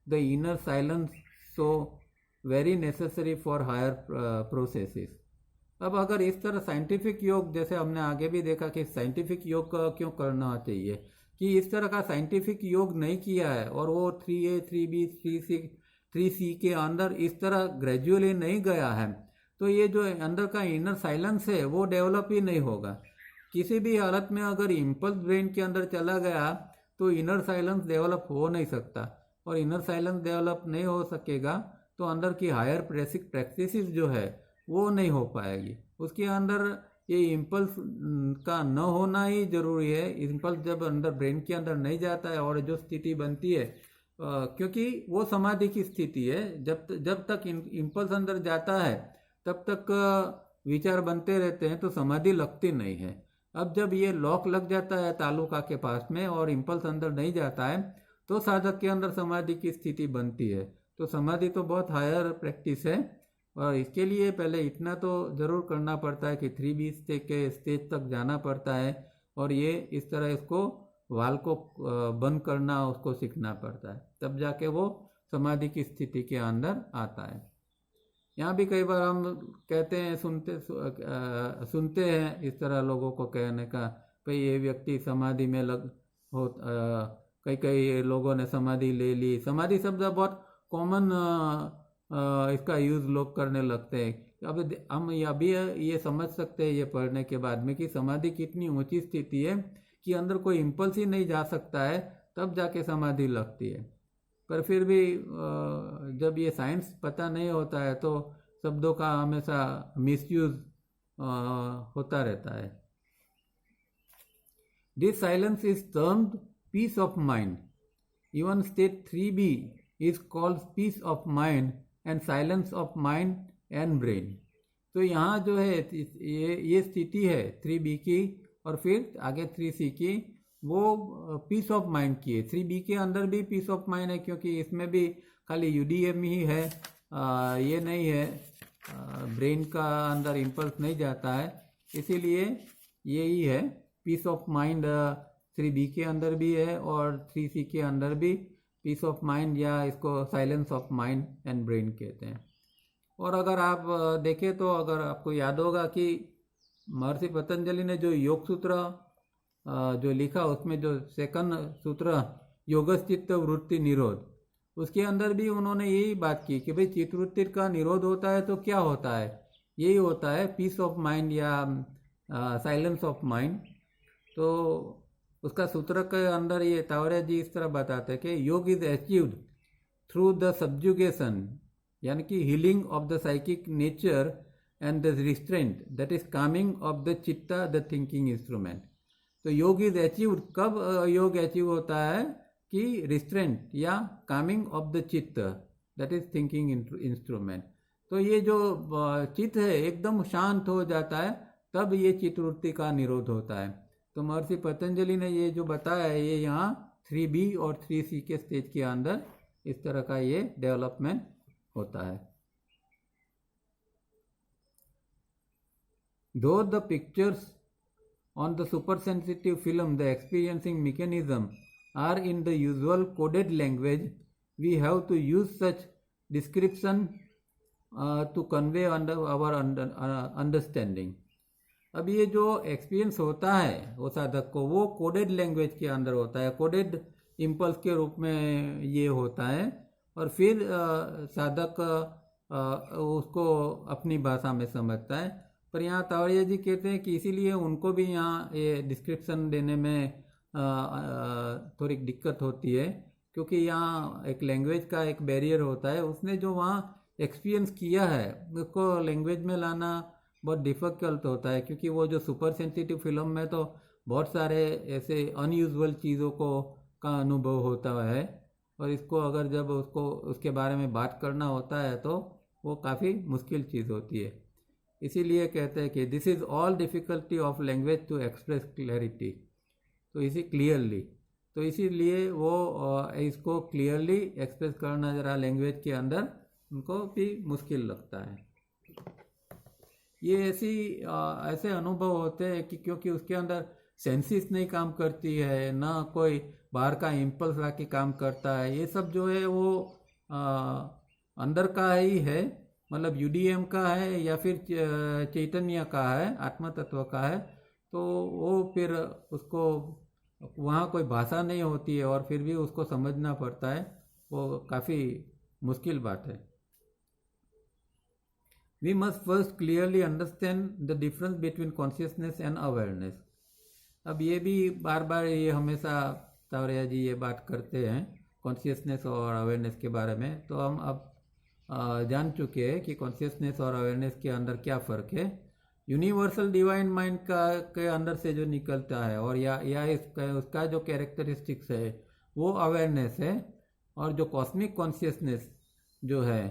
Speaker 1: the inner silence so very necessary for higher processes. अब अगर इस तरह साइंटिफिक योग, जैसे हमने आगे भी देखा कि साइंटिफिक योग क्यों करना चाहिए, कि इस तरह का साइंटिफिक योग नहीं किया है और वो 3A 3B 3C के अंदर इस तरह ग्रेजुअली नहीं गया है, तो ये जो अंदर का इनर साइलेंस है वो डेवलप ही नहीं होगा। किसी भी हालत में अगर इम्पल्स ब्रेन के अंदर चला गया तो इनर साइलेंस डेवलप हो नहीं सकता, और इनर साइलेंस डेवलप नहीं हो सकेगा तो अंदर की हायर बेसिक प्रैक्टिसेस जो है वो नहीं हो पाएगी। उसके अंदर ये इम्पल्स का न होना ही जरूरी है। इम्पल्स जब अंदर ब्रेन के अंदर नहीं जाता है और जो स्थिति बनती है, क्योंकि वो समाधि की स्थिति है, जब तक इम्पल्स अंदर जाता है तब तक विचार बनते रहते हैं, तो समाधि लगती नहीं है। अब जब ये लॉक लग जाता है तालुका के पास में और इम्पल्स अंदर नहीं जाता है, तो साधक के अंदर समाधि की स्थिति बनती है। तो समाधि तो बहुत हायर प्रैक्टिस है, और इसके लिए पहले इतना तो ज़रूर करना पड़ता है कि 3B के स्टेज तक जाना पड़ता है, और ये इस तरह इसको वाल को बंद करना उसको सीखना पड़ता है, तब जाके वो समाधि की स्थिति के अंदर आता है। यहाँ भी कई बार हम कहते हैं, सुनते हैं इस तरह लोगों को कहने का, भाई ये व्यक्ति समाधि में कई लोगों ने समाधि ले ली। समाधि शब्द बहुत कॉमन इसका यूज़ लोग करने लगते हैं। अब हम अभी ये समझ सकते हैं ये पढ़ने के बाद में कि समाधि कितनी ऊंची स्थिति है कि अंदर कोई इम्पल्स ही नहीं जा सकता है, तब जाके समाधि लगती है। पर फिर भी जब ये साइंस पता नहीं होता है तो शब्दों का हमेशा मिसयूज होता रहता है। This silence is termed peace of mind. Even state 3B is called peace of mind and silence of mind and brain. तो यहाँ जो है ये स्थिति है 3B की, और फिर आगे 3C की, वो पीस ऑफ माइंड की है। 3B के अंदर भी पीस ऑफ माइंड है, क्योंकि इसमें भी खाली UDM ही है, ये नहीं है, ब्रेन का अंदर इम्पल्स नहीं जाता है, इसीलिए यही है पीस ऑफ माइंड। 3B के अंदर भी है और 3C के अंदर भी पीस ऑफ माइंड, या इसको silence of mind and brain कहते हैं। और अगर आप देखें तो अगर आपको याद होगा कि महर्षि पतंजलि ने जो योग सूत्र जो लिखा, उसमें जो सेकंड सूत्र योगश्चित्त वृत्ति निरोध, उसके अंदर भी उन्होंने यही बात की कि भाई चित्त वृत्ति का निरोध होता है तो क्या होता है, यही होता है पीस ऑफ माइंड या साइलेंस ऑफ माइंड। तो उसका सूत्र के अंदर ये तावड़िया जी इस तरह बताते हैं कि योग is achieved through the subjugation, यानी कि healing of the psychic nature and the restraint, that is Kameng of the चित्ता द थिंकिंग इंस्ट्रूमेंट। तो योग इज अचीव्ड, कब योग अचीव होता है कि रिस्ट्रेंट या कामिंग ऑफ द चित्त, दैट इज थिंकिंग इंस्ट्रूमेंट। तो ये जो चित्त है एकदम शांत हो जाता है, तब ये चित्तवृत्ति का निरोध होता है। तो महर्षि पतंजलि ने ये जो बताया है, ये यहाँ 3B और 3C के स्टेज के अंदर इस तरह का ये डेवलपमेंट होता है। Though the pictures on the supersensitive film, the experiencing mechanism, are in the usual coded language, we have to use such description to convey our understanding. अब ये जो एक्सपीरियंस होता है वो साधक को, वो कोडेड लैंग्वेज के अंदर होता है, कोडेड इम्पल्स के रूप में ये होता है, और फिर साधक उसको अपनी भाषा में समझता है। पर यहाँ तावड़िया जी कहते हैं कि इसीलिए उनको भी यहाँ ये डिस्क्रिप्शन देने में थोड़ी दिक्कत होती है, क्योंकि यहाँ एक लैंग्वेज का एक बैरियर होता है। उसने जो वहाँ एक्सपीरियंस किया है उसको लैंग्वेज में लाना बहुत डिफ़िकल्ट होता है, क्योंकि वो जो सुपर सेंसिटिव फिल्म में तो बहुत सारे ऐसे अनयूजुअल चीज़ों का अनुभव होता है, और इसको अगर जब उसके बारे में बात करना होता है तो वो काफ़ी मुश्किल चीज़ होती है। इसीलिए कहते हैं कि this is all difficulty of language to express clarity, तो क्लियरली, तो इसीलिए वो इसको क्लियरली एक्सप्रेस करना ज़रा लैंग्वेज के अंदर उनको भी मुश्किल लगता है। ये ऐसे अनुभव होते हैं कि क्योंकि उसके अंदर सेंसिस नहीं काम करती है, ना कोई बाहर का इम्पल्स लाके काम करता है, ये सब जो है वो अंदर का ही है, मतलब UDM का है या फिर चैतन्य का है, आत्म तत्व का है। तो वो फिर उसको वहाँ कोई भाषा नहीं होती है और फिर भी उसको समझना पड़ता है, वो काफ़ी मुश्किल बात है। We must first clearly understand the difference between consciousness and awareness. अब ये भी बार बार ये हमेशा सावरिया जी ये बात करते हैं कॉन्शियसनेस और अवेयरनेस के बारे में, तो हम अब जान चुके हैं कि कॉन्शियसनेस और अवेयरनेस के अंदर क्या फ़र्क है। यूनिवर्सल डिवाइन माइंड का के अंदर से जो निकलता है और या इसका उसका जो कैरेक्टरिस्टिक्स है वो अवेयरनेस है, और जो कॉस्मिक कॉन्शियसनेस जो है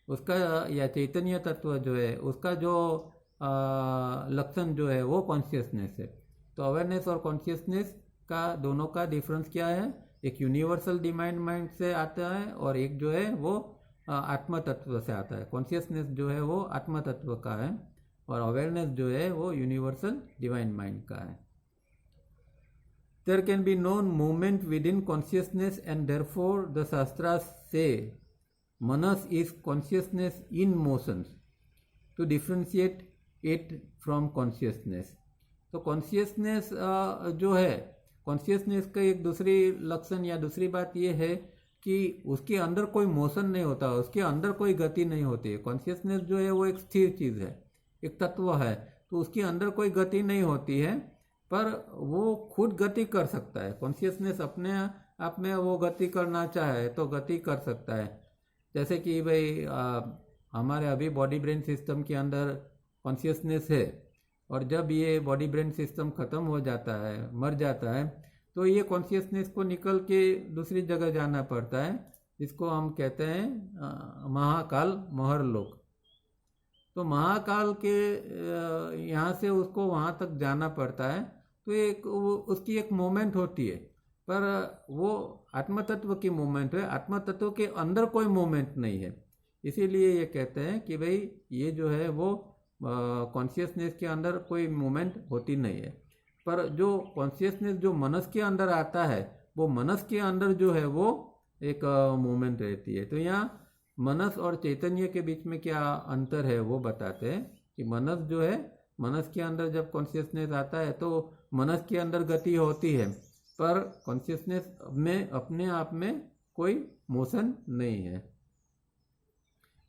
Speaker 1: उसका या चैतन्य तत्व जो है उसका जो लक्षण जो है वो कॉन्शियसनेस है। तो अवेयरनेस और कॉन्शियसनेस का दोनों का डिफरेंस क्या है? एक यूनिवर्सल डिवाइन माइंड से आता है और एक जो है वो आत्मा तत्व से आता है। कॉन्शियसनेस जो है वो आत्मा तत्व का है और अवेयरनेस जो है वो यूनिवर्सल डिवाइन माइंड का है। There can be no movement within consciousness, and therefore the Shastras say Manas is consciousness in motion to differentiate it from consciousness. तो कॉन्शियसनेस जो है, कॉन्शियसनेस का एक दूसरी लक्षण या दूसरी बात ये है कि उसके अंदर कोई मोशन नहीं होता, उसके अंदर कोई गति नहीं होती है। कॉन्शियसनेस जो है वो एक स्थिर चीज़ है, एक तत्व है, तो उसके अंदर कोई गति नहीं होती है, पर वो खुद गति कर सकता है। कॉन्शियसनेस अपने आप में वो गति करना चाहे तो गति कर सकता है। जैसे कि भाई हमारे अभी बॉडी ब्रेन सिस्टम के अंदर कॉन्शियसनेस है, और जब ये बॉडी ब्रेन सिस्टम ख़त्म हो जाता है, मर जाता है, तो ये कॉन्शियसनेस को निकल के दूसरी जगह जाना पड़ता है, जिसको हम कहते हैं महाकाल महरलोक। तो महाकाल के यहाँ से उसको वहाँ तक जाना पड़ता है, तो उसकी एक मोमेंट होती है, पर वो आत्म तत्व की मोमेंट है, आत्म तत्व के अंदर कोई मोमेंट नहीं है। इसीलिए ये कहते हैं कि भाई ये जो है वो कॉन्शियसनेस के अंदर कोई मोमेंट होती नहीं है, पर जो कॉन्शियसनेस जो मनस के अंदर आता है, वो मनस के अंदर जो है वो एक मोमेंट रहती है। तो यहाँ मनस और चैतन्य के बीच में क्या अंतर है वो बताते हैं कि मनस जो है, मनस के अंदर जब कॉन्शियसनेस आता है तो मनस के अंदर गति होती है, पर कॉन्शियसनेस में अपने आप में कोई मोशन नहीं है।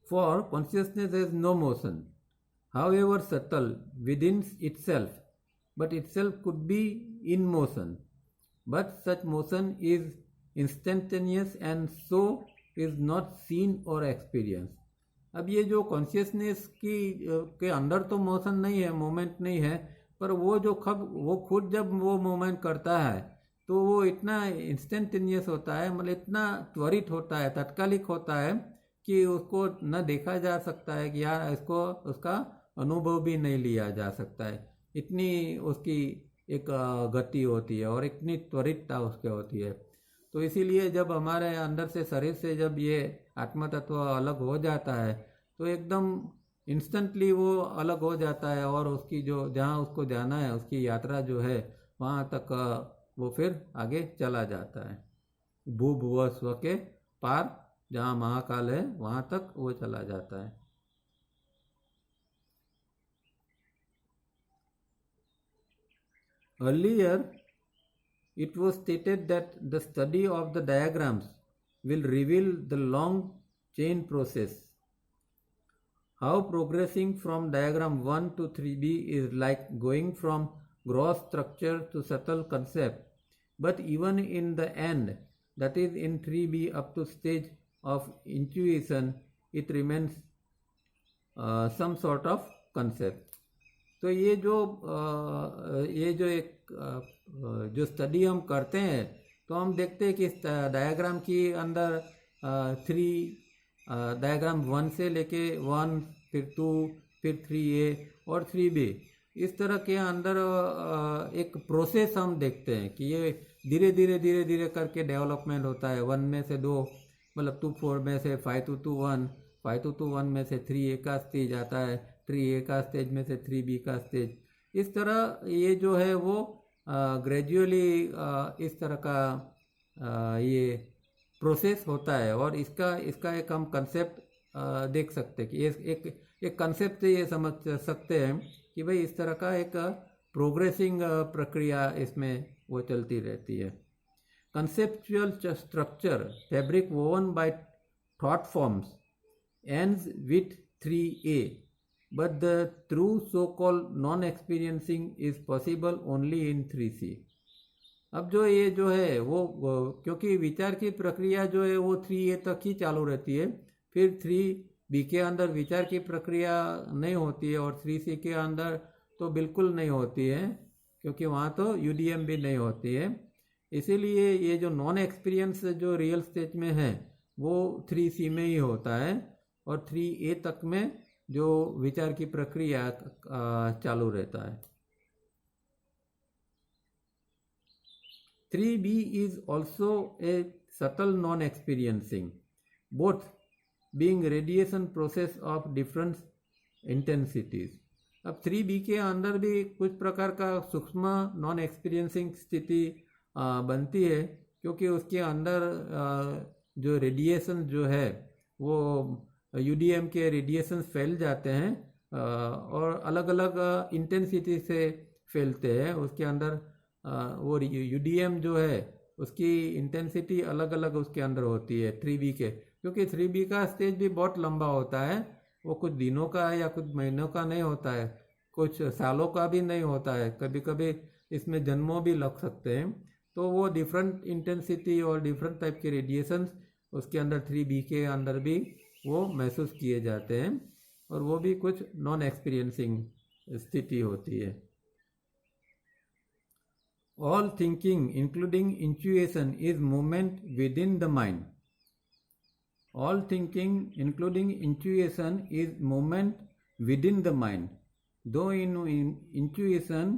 Speaker 1: For consciousness is no motion, however subtle within itself, but itself could be in motion, but such motion is instantaneous and so is not seen or experienced. अब ये जो कॉन्शियसनेस के अंदर तो मोशन नहीं है, मोमेंट नहीं है, पर वो जो वो खुद जब वो मोमेंट करता है तो वो इतना इंस्टेंटेनियस होता है, मतलब इतना त्वरित होता है, तात्कालिक होता है कि उसको न देखा जा सकता है कि यार इसको उसका अनुभव भी नहीं लिया जा सकता है। इतनी उसकी एक गति होती है और इतनी त्वरितता उसके होती है। तो इसीलिए जब हमारे अंदर से, शरीर से जब ये आत्म तत्व अलग हो जाता है तो एकदम इंस्टेंटली वो अलग हो जाता है, और उसकी जो जहाँ उसको जाना है, उसकी यात्रा जो है वहाँ तक वो फिर आगे चला जाता है। भूभुव स्व के पार जहाँ महाकाल है वहाँ तक वो चला जाता है। Earlier, it was stated that the study of the diagrams will reveal the long chain process. How progressing from diagram 1 to 3b is like going from gross structure to subtle concept, but even in the end, that is in 3b up to stage of intuition, it remains some sort of concept. तो ये जो एक जो study हम करते हैं, तो हम देखते हैं कि डायग्राम के अंदर डायग्राम 1 से लेके 1, फिर 2, फिर 3A और 3B, इस तरह के अंदर एक प्रोसेस हम देखते हैं कि ये धीरे धीरे करके डेवलपमेंट होता है। 1 में से 2, मतलब 2 4 में से 5 to 1, 5 to 1 में से 3A का स्टेज आता है, 3A का स्टेज में से 3B का स्टेज। इस तरह ये जो है वो ग्रेजुअली इस तरह का ये प्रोसेस होता है, और इसका एक हम कंसेप्ट देख सकते हैं कि एक कंसेप्ट से ये समझ सकते हैं कि भाई इस तरह का एक प्रोग्रेसिंग प्रक्रिया इसमें वो चलती रहती है। Conceptual structure fabric woven by thought forms ends with 3A, but the true so-called non-experiencing is possible only in 3C. अब जो ये जो है क्योंकि विचार की प्रक्रिया जो है वो 3A तक ही चालू रहती है, फिर 3B के अंदर विचार की प्रक्रिया नहीं होती है, और 3C के अंदर तो बिल्कुल नहीं होती है, क्योंकि वहाँ तो UDM भी नहीं होती है। इसीलिए ये जो नॉन एक्सपीरियंस जो रियल स्टेज में है वो 3C में ही होता है, और 3A तक में जो विचार की प्रक्रिया चालू रहता है। 3B is also a subtle non-experiencing, both being radiation process of different intensities. अब 3B के अंदर भी कुछ प्रकार का सूक्ष्म नॉन एक्सपीरियंसिंग स्थिति बनती है, क्योंकि उसके अंदर जो रेडिएशन जो है वो UDM के रेडिएशन फैल जाते हैं, और अलग अलग इंटेंसिटी से फैलते हैं। उसके अंदर वो UDM जो है उसकी इंटेंसिटी अलग अलग उसके अंदर होती है 3B के, क्योंकि 3B का स्टेज भी बहुत लंबा होता है, वो कुछ दिनों का या कुछ महीनों का नहीं होता है, कुछ सालों का भी नहीं होता है, कभी कभी इसमें जन्मों भी लग सकते हैं। तो वो डिफरेंट इंटेंसिटी और डिफरेंट टाइप के रेडिएशंस उसके अंदर 3B के अंदर भी वो महसूस किए जाते हैं, और वो भी कुछ नॉन एक्सपीरियंसिंग स्थिति होती है। All thinking, including intuition, is movement within the mind. All thinking, including intuition, is movement within the mind. Though in intuition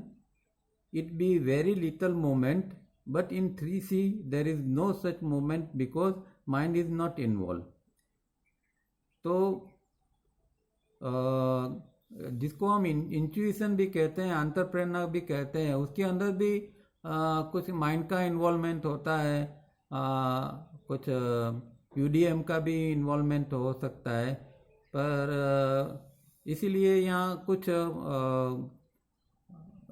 Speaker 1: it be very little movement, but in 3C there is no such movement because mind is not involved. तो जिसको हम intuition भी कहते हैं, अंतःप्रेरणा भी कहते हैं, उसके अंदर भी कुछ माइंड का इन्वॉल्वमेंट होता है, कुछ UDM का भी इन्वॉल्वमेंट हो सकता है, पर इसीलिए यहाँ कुछ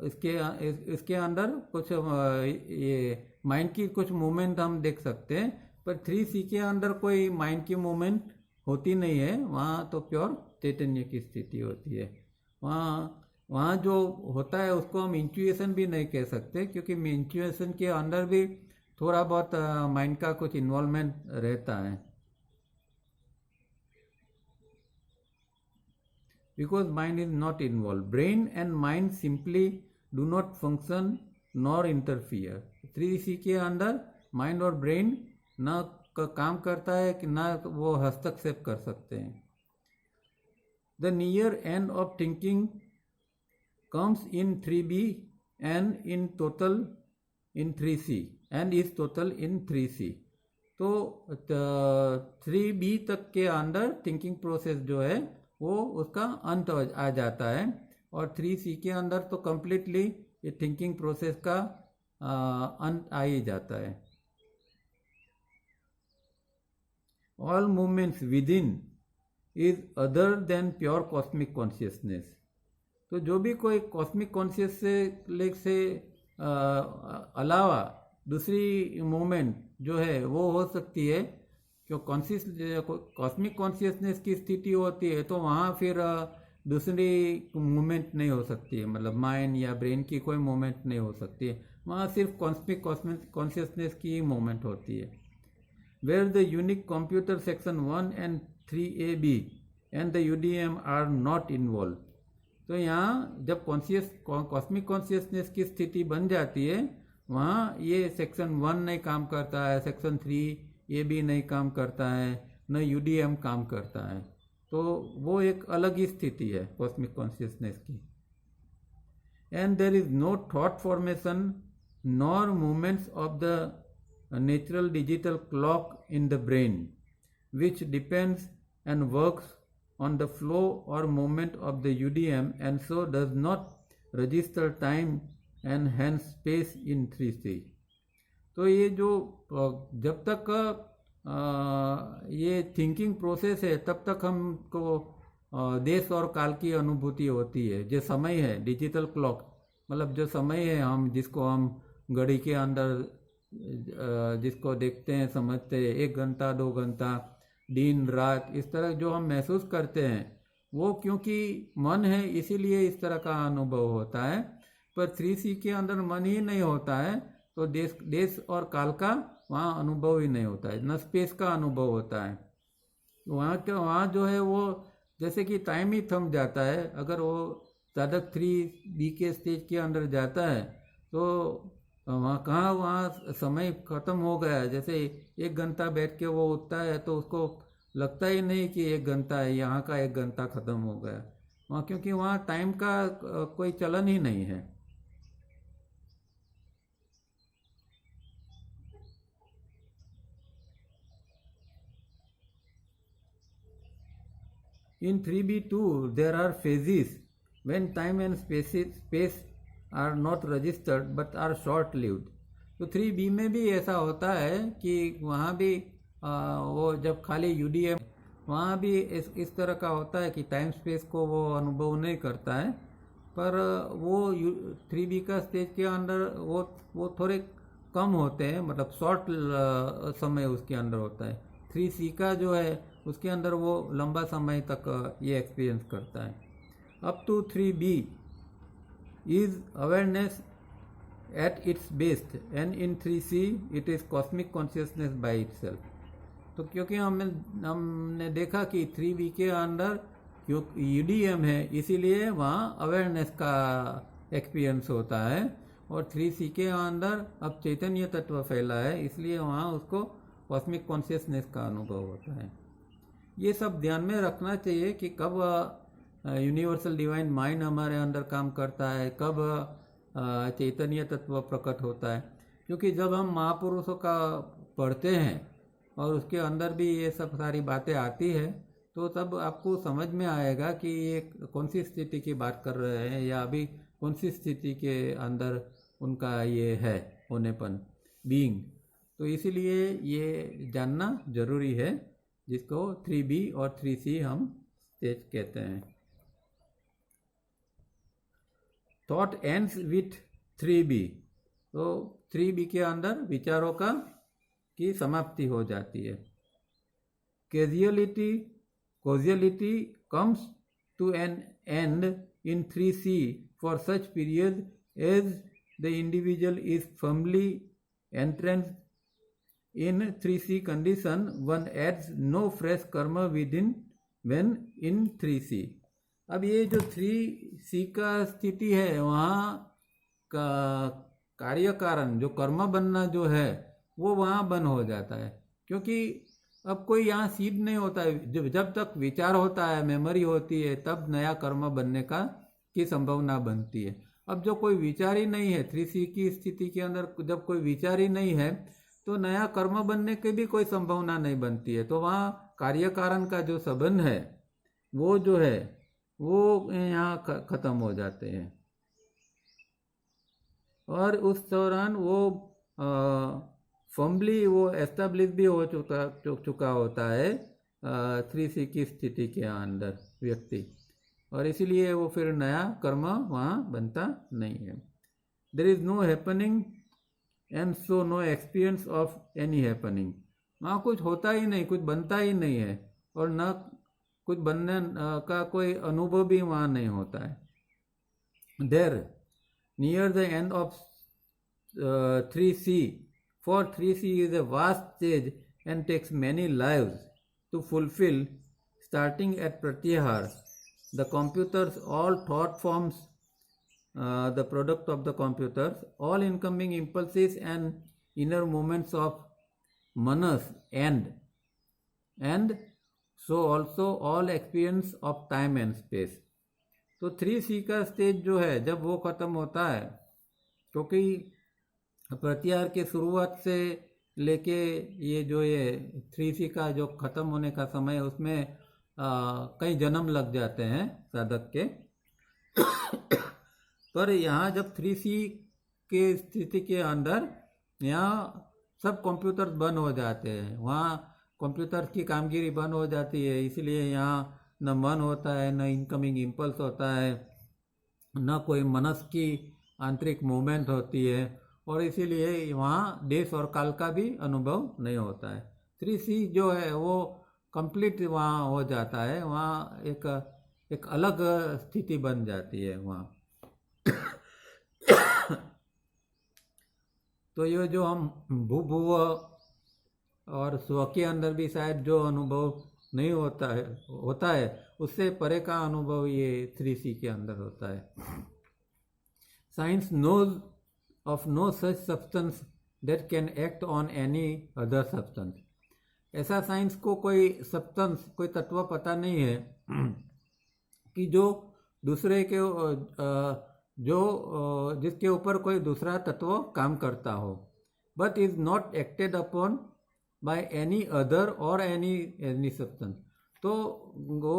Speaker 1: इसके अंदर कुछ ये माइंड की कुछ मूवमेंट हम देख सकते हैं, पर 3C के अंदर कोई माइंड की मूवमेंट होती नहीं है, वहाँ तो प्योर चैतन्य की स्थिति होती है। वहाँ जो होता है उसको हम इंट्यूशन भी नहीं कह सकते, क्योंकि इंट्यूशन के अंदर भी थोड़ा बहुत माइंड का कुछ इन्वॉल्वमेंट रहता है। Because mind is not involved, brain and mind simply do not function nor interfere. 3C के अंदर माइंड और ब्रेन ना काम करता है कि ना वो हस्तक्षेप कर सकते हैं। The near end of thinking comes in 3B and in total in 3C and is total in 3C. तो 3B तक के अंदर थिंकिंग प्रोसेस जो है वो उसका अंत आ जाता है, और 3C के अंदर तो कम्प्लीटली ये थिंकिंग प्रोसेस का अंत आ ही जाता है। All movements within is other than pure cosmic consciousness. तो जो भी कोई कॉस्मिक कॉन्शियस से अलावा दूसरी मूवमेंट जो है वो हो सकती है, क्यों कॉस्मिक कॉन्शियसनेस की स्थिति होती है तो वहाँ फिर दूसरी मूवमेंट नहीं हो सकती है, मतलब माइंड या ब्रेन की कोई मूवमेंट नहीं हो सकती है, वहाँ सिर्फ कॉस्मिक कॉन्शियसनेस की मूवमेंट होती है। Where the unique computer section 1 and 3AB and the UDM are not involved. तो यहाँ जब कॉस्मिक कॉन्शियसनेस की स्थिति बन जाती है, वहाँ ये सेक्शन 1 नहीं काम करता है, सेक्शन 3AB नहीं काम करता है, न UDM काम करता है, तो वो एक अलग ही स्थिति है कॉस्मिक कॉन्शियसनेस की। And there is no thought formation nor movements of the natural digital clock in the brain, which depends and works on the flow or movement of the UDM and so does not register time and hence space in 3C. तो ये जो जब तक ये thinking process है तब तक हमको देश और काल की अनुभूति होती है। जो समय है डिजिटल क्लॉक, मतलब जो समय है हम जिसको हम घड़ी के अंदर जिसको देखते हैं समझते हैं, 1 घंटा 2 घंटा दिन रात इस तरह जो हम महसूस करते हैं, वो क्योंकि मन है इसीलिए इस तरह का अनुभव होता है। पर 3C के अंदर मन ही नहीं होता है, तो देश देश और काल का वहाँ अनुभव ही नहीं होता है, न स्पेस का अनुभव होता है। वहाँ जो है वो जैसे कि टाइम ही थम जाता है। अगर वो साधक 3B के स्टेज के अंदर जाता है तो वहाँ कहाँ, वहाँ समय खत्म हो गया है। जैसे 1 घंटा बैठ के वो उठता है तो उसको लगता ही नहीं कि 1 घंटा है, यहाँ का 1 घंटा खत्म हो गया वहाँ, क्योंकि वहाँ टाइम का कोई चलन ही नहीं है। In 3B2, there are phases when time and space are not registered but are short lived. तो 3B में भी ऐसा होता है कि वहाँ भी वो जब खाली UDM, वहाँ भी इस तरह का होता है कि टाइम स्पेस को वो अनुभव नहीं करता है। पर वो 3B का स्टेज के अंदर वो थोड़े कम होते हैं, मतलब शॉर्ट समय उसके अंदर होता है। 3C का जो है उसके अंदर वो लंबा समय तक ये एक्सपीरियंस करता है। Up to 3B is awareness at its best and in 3C it is cosmic consciousness by itself. तो क्योंकि हमने देखा कि 3B के अंदर क्यों UDM है, इसीलिए वहाँ अवेयरनेस का एक्सपीरियंस होता है, और 3C के अंदर अब चैतन्य तत्व फैला है, इसलिए वहाँ उसको कॉस्मिक कॉन्शियसनेस का अनुभव होता है। ये सब ध्यान में रखना चाहिए कि कब यूनिवर्सल डिवाइन माइंड हमारे अंदर काम करता है, कब चैतन्य तत्व प्रकट होता है। क्योंकि जब हम महापुरुषों का पढ़ते हैं और उसके अंदर भी ये सब सारी बातें आती है, तो तब आपको समझ में आएगा कि ये कौन सी स्थिति की बात कर रहे हैं, या अभी कौन सी स्थिति के अंदर उनका ये है होनेपन, बीइंग। तो इसीलिए ये जानना जरूरी है, जिसको 3B और 3C हम स्टेज कहते हैं। Thought ends with 3B। तो 3B के अंदर विचारों की समाप्ति हो जाती है। Causality comes to an end in 3C for such period as the individual is firmly entrenched in 3C condition. One adds no fresh karma within when in 3C। अब ये जो 3C का स्थिति है, वहाँ का कार्य कारण जो कर्म बनना जो है वो वहाँ बंद हो जाता है। क्योंकि अब कोई यहाँ सीड नहीं होता है। जब तक विचार होता है, मेमोरी होती है, तब नया कर्म बनने की संभावना बनती है। अब जो कोई विचार ही नहीं है, 3C की स्थिति के अंदर जब कोई विचार ही नहीं है, तो नया कर्म बनने की भी कोई संभावना नहीं बनती है। तो वहाँ कार्य कारण का जो संबंध है वो जो है वो यहाँ खत्म हो जाते हैं, और उस दौरान वो फर्मली वो एस्टेब्लिश भी हो चुका होता है 3C की स्थिति के अंदर व्यक्ति, और इसीलिए वो फिर नया कर्म वहाँ बनता नहीं है। There is no happening and so no experience of any happening. वहाँ कुछ होता ही नहीं, कुछ बनता ही नहीं है, और न कुछ बनने का कोई अनुभव भी वहाँ नहीं होता है। There near the end of 3C, for 3C is a vast stage and takes many lives to fulfill, starting at Pratyahar. The computers, all thought forms, the product of the computers, all incoming impulses and inner movements of manas, and so also all experience of time and space. तो 3C का stage जो है जब वो खत्म होता है, क्योंकि प्रत्याहार के शुरुआत से लेके ये 3C का जो ख़त्म होने का समय है, उसमें कई जन्म लग जाते हैं साधक के। पर यहाँ जब 3C के स्थिति के अंदर यहाँ सब कंप्यूटर्स बंद हो जाते हैं, वहाँ कंप्यूटर की कामगिरी बंद हो जाती है। इसलिए यहाँ न मन होता है, न इनकमिंग इम्पल्स होता है, न कोई मनस की आंतरिक मूवमेंट होती है, और इसीलिए वहाँ देश और काल का भी अनुभव नहीं होता है। 3C जो है वो कंप्लीट वहाँ हो जाता है, वहाँ एक अलग स्थिति बन जाती है वहाँ। तो ये जो हम भूभुव और स्व के अंदर भी शायद जो अनुभव नहीं होता है उससे परे का अनुभव ये 3C के अंदर होता है। Science knows of no such substance that can act on any other substance. ऐसा साइंस को कोई सब्सटेंस, कोई तत्व पता नहीं है कि जो दूसरे के जिसके ऊपर कोई दूसरा तत्व काम करता हो, but is not acted upon by any other और एनी सब्सटेंस। तो वो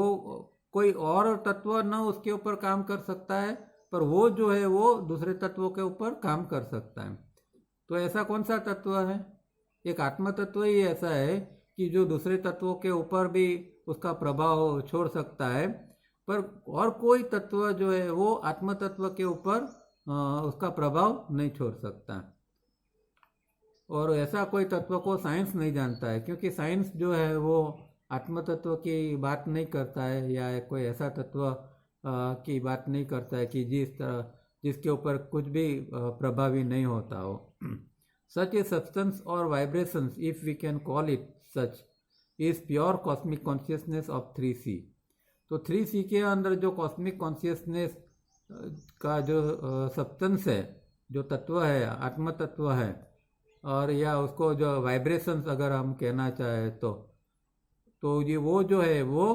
Speaker 1: कोई और तत्व न उसके ऊपर काम कर सकता है, पर वो जो है वो दूसरे तत्वों के ऊपर काम कर सकता है। तो ऐसा कौन सा तत्व है? एक आत्म तत्व ही ऐसा है कि जो दूसरे तत्वों के ऊपर भी उसका प्रभाव छोड़ सकता है, पर और कोई तत्व जो है वो आत्म तत्व के ऊपर उसका प्रभाव नहीं छोड़ सकता। और ऐसा कोई तत्व को साइंस नहीं जानता है, क्योंकि साइंस जो है वो आत्म तत्व की बात नहीं करता है या कोई ऐसा तत्व की बात नहीं करता है कि जिसके ऊपर कुछ भी प्रभावी नहीं होता हो। सच ए सब्सटेंस और vibrations, if we can call it such, is pure cosmic consciousness of 3C। तो 3C के अंदर जो कॉस्मिक कॉन्शियसनेस का जो सब्सटेंस है, जो तत्व है, आत्म तत्व है, और या उसको जो वाइब्रेशंस अगर हम कहना चाहें तो ये वो जो है वो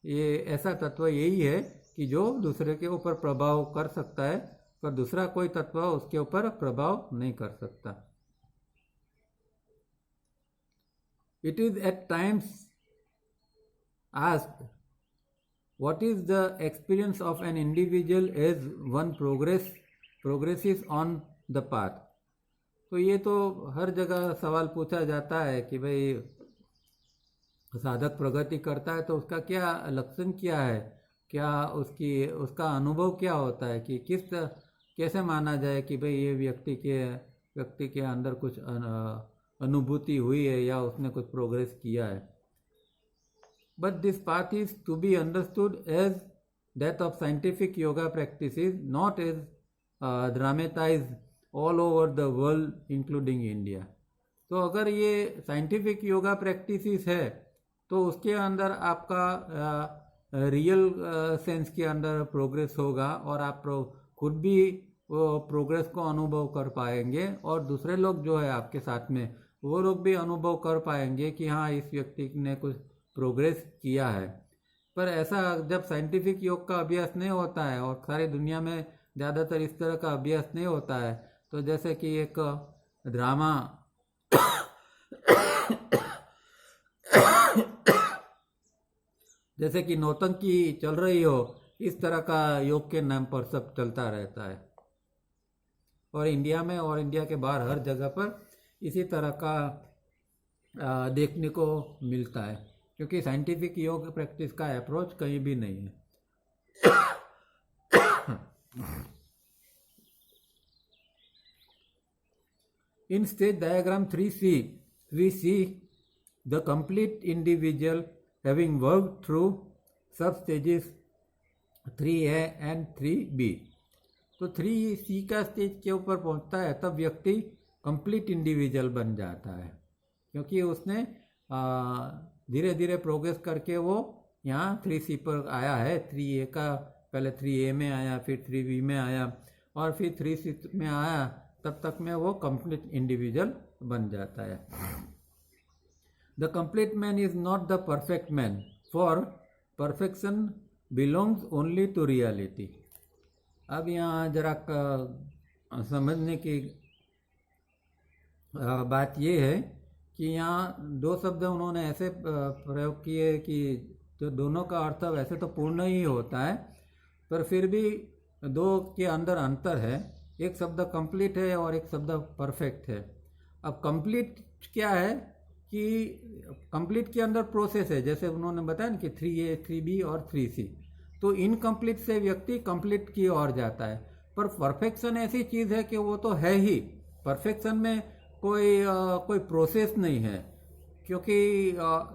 Speaker 1: ये ऐसा तत्व यही है कि जो दूसरे के ऊपर प्रभाव कर सकता है, पर दूसरा कोई तत्व उसके ऊपर प्रभाव नहीं कर सकता। It is at times asked what is the experience of an individual as one progresses on the path। तो ये तो हर जगह सवाल पूछा जाता है कि भाई साधक प्रगति करता है तो उसका क्या लक्षण क्या है, क्या उसका अनुभव क्या होता है, कि कैसे माना जाए कि भाई ये व्यक्ति के अंदर कुछ अनुभूति हुई है या उसने कुछ प्रोग्रेस किया है। But this path is to be understood as that of scientific yoga practices, not as dramatized all over the world including India। तो अगर ये साइंटिफिक योगा प्रैक्टिसेस है तो उसके अंदर आपका रियल सेंस के अंदर प्रोग्रेस होगा और आप खुद भी वो प्रोग्रेस को अनुभव कर पाएंगे, और दूसरे लोग जो है आपके साथ में वो लोग भी अनुभव कर पाएंगे कि हाँ इस व्यक्ति ने कुछ प्रोग्रेस किया है। पर ऐसा जब साइंटिफिक योग का अभ्यास नहीं होता है और सारी दुनिया में ज़्यादातर इस तरह का अभ्यास नहीं होता है, तो जैसे कि एक ड्रामा जैसे कि नौटंकी चल रही हो, इस तरह का योग के नाम पर सब चलता रहता है। और इंडिया में और इंडिया के बाहर हर जगह पर इसी तरह का देखने को मिलता है, क्योंकि साइंटिफिक योग प्रैक्टिस का अप्रोच कहीं भी नहीं है। In stage diagram 3C, we see the complete individual having worked through sub-stages 3A and 3B। तो 3C का स्टेज के ऊपर पहुंचता है तब व्यक्ति कंप्लीट इंडिविजुअल बन जाता है, क्योंकि उसने धीरे धीरे प्रोग्रेस करके वो यहाँ 3C पर आया है। 3A का पहले 3A में आया, फिर 3B में आया और फिर 3C में आया, तब तक में वो कंप्लीट इंडिविजुअल बन जाता है। The complete man is not the perfect man, for perfection belongs only to reality. अब यहाँ जरा समझने की बात ये है कि यहाँ दो शब्द उन्होंने ऐसे प्रयोग किए कि जो दोनों का अर्थ वैसे तो पूर्ण ही होता है, पर फिर भी दो के अंदर अंतर है। एक शब्द कंप्लीट है और एक शब्द परफेक्ट है। अब कंप्लीट क्या है कि कंप्लीट के अंदर प्रोसेस है, जैसे उन्होंने बताया ना कि 3A 3B और 3C। तो इनकम्प्लीट से व्यक्ति कंप्लीट की ओर जाता है। पर परफेक्शन ऐसी चीज़ है कि वो तो है ही, परफेक्शन में कोई प्रोसेस नहीं है, क्योंकि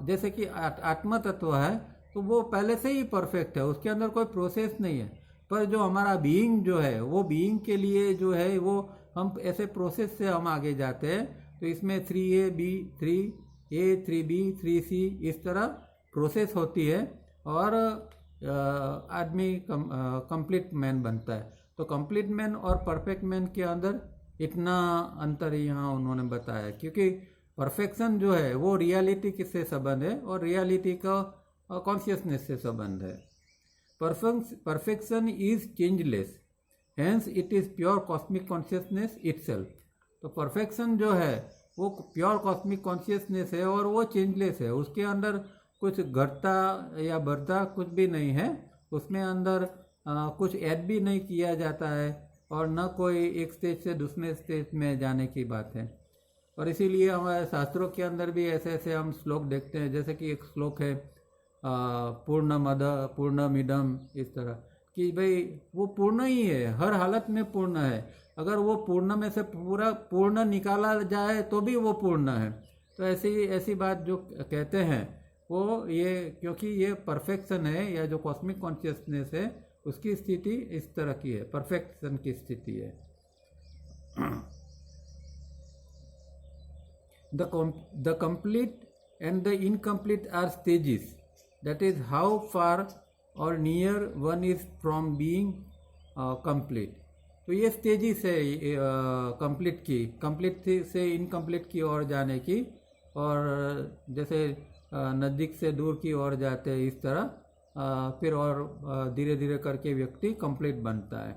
Speaker 1: जैसे कि आत्म तत्व है तो वो पहले से ही परफेक्ट है, उसके अंदर कोई प्रोसेस नहीं है। पर जो हमारा बीइंग जो है वो बीइंग के लिए जो है वो हम ऐसे प्रोसेस से हम आगे जाते हैं। तो इसमें 3A, B, 3A, 3B, 3C इस तरह प्रोसेस होती है और आदमी कंप्लीट मैन बनता है। तो कंप्लीट मैन और परफेक्ट मैन के अंदर इतना अंतर यहाँ उन्होंने बताया, क्योंकि परफेक्शन जो है वो रियलिटी से संबंध है और रियलिटी का कॉन्शियसनेस से संबंध है। Perfection is changeless, hence it is pure cosmic consciousness itself. तो परफेक्शन जो है वो प्योर कॉस्मिक कॉन्शियसनेस है और वो चेंजलेस है, उसके अंदर कुछ घटता या बढ़ता कुछ भी नहीं है, उसमें अंदर कुछ ऐड भी नहीं किया जाता है और न कोई एक स्टेज से दूसरे स्टेज में जाने की बात है। और इसीलिए हमारे शास्त्रों के अंदर भी ऐसे ऐसे हम श्लोक देखते हैं, जैसे कि एक श्लोक है पूर्णमद पूर्णमिदम, इस तरह कि भाई वो पूर्ण ही है, हर हालत में पूर्ण है। अगर वो पूर्ण में से पूरा पूर्ण निकाला जाए तो भी वो पूर्ण है। तो ऐसी बात जो कहते हैं वो ये, क्योंकि ये परफेक्शन है या जो कॉस्मिक कॉन्शियसनेस है उसकी स्थिति इस तरह की है, परफेक्शन की स्थिति है। The complete and the incomplete are stages. That is how far or near one is from being complete. तो ये स्टेजेस है कंप्लीट से इनकम्प्लीट की ओर जाने की, और जैसे नज़दीक से दूर की ओर जाते हैं इस तरह फिर और धीरे धीरे करके व्यक्ति कंप्लीट बनता है।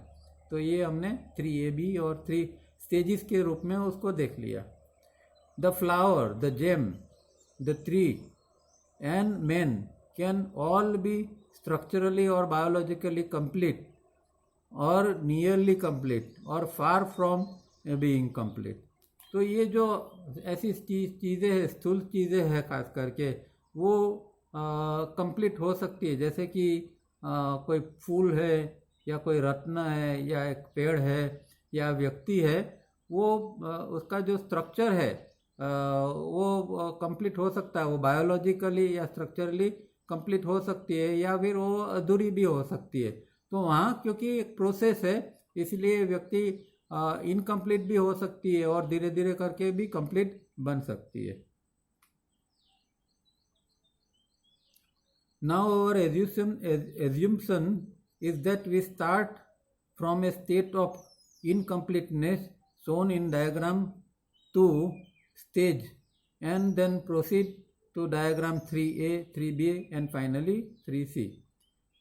Speaker 1: तो ये हमने 3AB और 3 स्टेजेस के रूप में उसको देख लिया। The flower, the gem, the tree and man can all be structurally or biologically complete or nearly complete or far from being complete. तो ये जो ऐसी चीज़ें हैं, स्थूल चीज़ें हैं खास करके, वो कंप्लीट हो सकती है। जैसे कि कोई फूल है या कोई रत्न है या एक पेड़ है या व्यक्ति है, वो उसका जो स्ट्रक्चर है वो कंप्लीट हो सकता है, वो बायोलॉजिकली या स्ट्रक्चरली कंप्लीट हो सकती है या फिर वो अधूरी भी हो सकती है। तो वहाँ क्योंकि एक प्रोसेस है, इसलिए व्यक्ति इनकम्प्लीट भी हो सकती है और धीरे धीरे करके भी कंप्लीट बन सकती है। Now our assumption is that we start from a state of incompleteness shown in diagram 2 stage and then proceed to diagram 3A, 3B and finally 3C.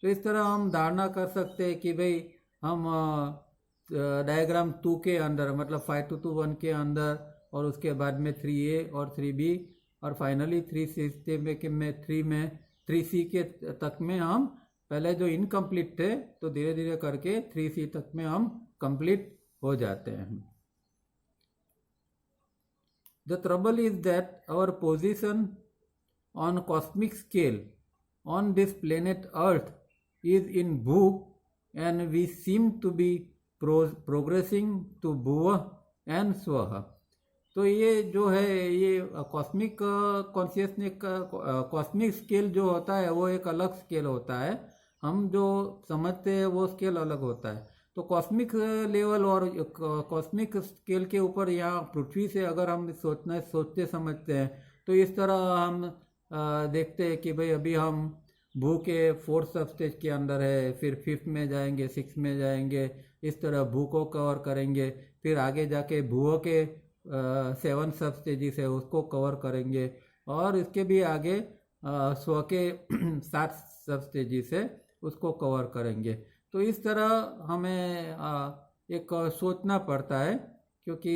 Speaker 1: तो इस तरह हम धारणा कर सकते हैं कि भाई हम डायग्राम 2 के अंदर, मतलब 5 to 1 के अंदर, और उसके बाद में 3A और 3B और फाइनली 3C में 3C के तक में हम पहले जो इनकम्प्लीट थे तो धीरे धीरे करके 3C तक में हम कंप्लीट हो जाते हैं। The trouble is that our position on cosmic scale on this planet Earth is in Bhu, and we seem to be progressing to Bhuva and Swaha. तो ये जो है ये कॉस्मिक कॉन्शियसनेस का कॉस्मिक स्केल जो होता है वो एक अलग स्केल होता है, हम जो समझते हैं वो स्केल अलग होता है। तो कॉस्मिक लेवल और कॉस्मिक स्केल के ऊपर यहाँ पृथ्वी से अगर हम सोचते समझते हैं तो इस तरह हम देखते हैं कि भाई अभी हम भू के 4th सब स्टेज के अंदर है, फिर 5th में जाएंगे, 6th में जाएंगे, इस तरह भू को कवर करेंगे, फिर आगे जाके भूओं के 7 सब स्टेजेस है उसको कवर करेंगे, और इसके भी आगे स्व के 7 सब स्टेजेस है उसको कवर करेंगे। तो इस तरह हमें एक सोचना पड़ता है, क्योंकि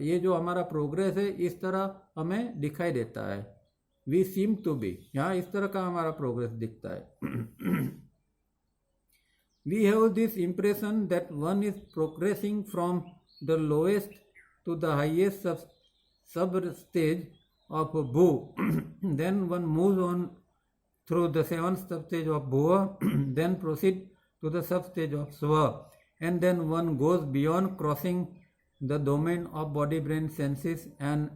Speaker 1: ये जो हमारा प्रोग्रेस है इस तरह हमें दिखाई देता है। वी सीम टू बी, यहाँ इस तरह का हमारा प्रोग्रेस दिखता है। We have this impression that one is progressing from the lowest to the highest sub stage of Bhu. Then one moves on through the 7th sub stage of Bhuva, then proceed to the sub stage of Swa, and then one goes beyond, crossing the domain of body, brain, senses, and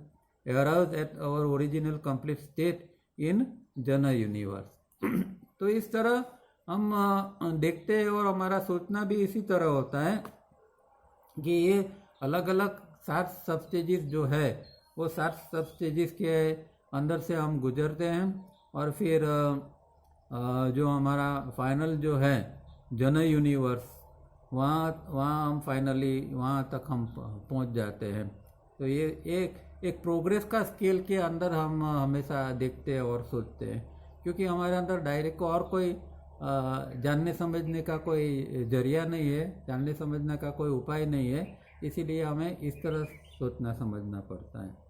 Speaker 1: arrives at our original complete state in Jana universe. तो इस तरह हम देखते हैं और हमारा सोचना भी इसी तरह होता है कि ये अलग अलग 7 सब स्टेजेस जो है वो 7 सब स्टेजेस के अंदर से हम गुजरते हैं और फिर जो हमारा फाइनल जो है जन यूनिवर्स, वहाँ हम फाइनली वहाँ तक हम पहुँच जाते हैं। तो ये एक प्रोग्रेस का स्केल के अंदर हम हमेशा देखते हैं और सोचते हैं, क्योंकि हमारे अंदर डायरेक्ट को और कोई जानने समझने का कोई जरिया नहीं है, जानने समझने का कोई उपाय नहीं है, इसीलिए हमें इस तरह सोचना समझना पड़ता है।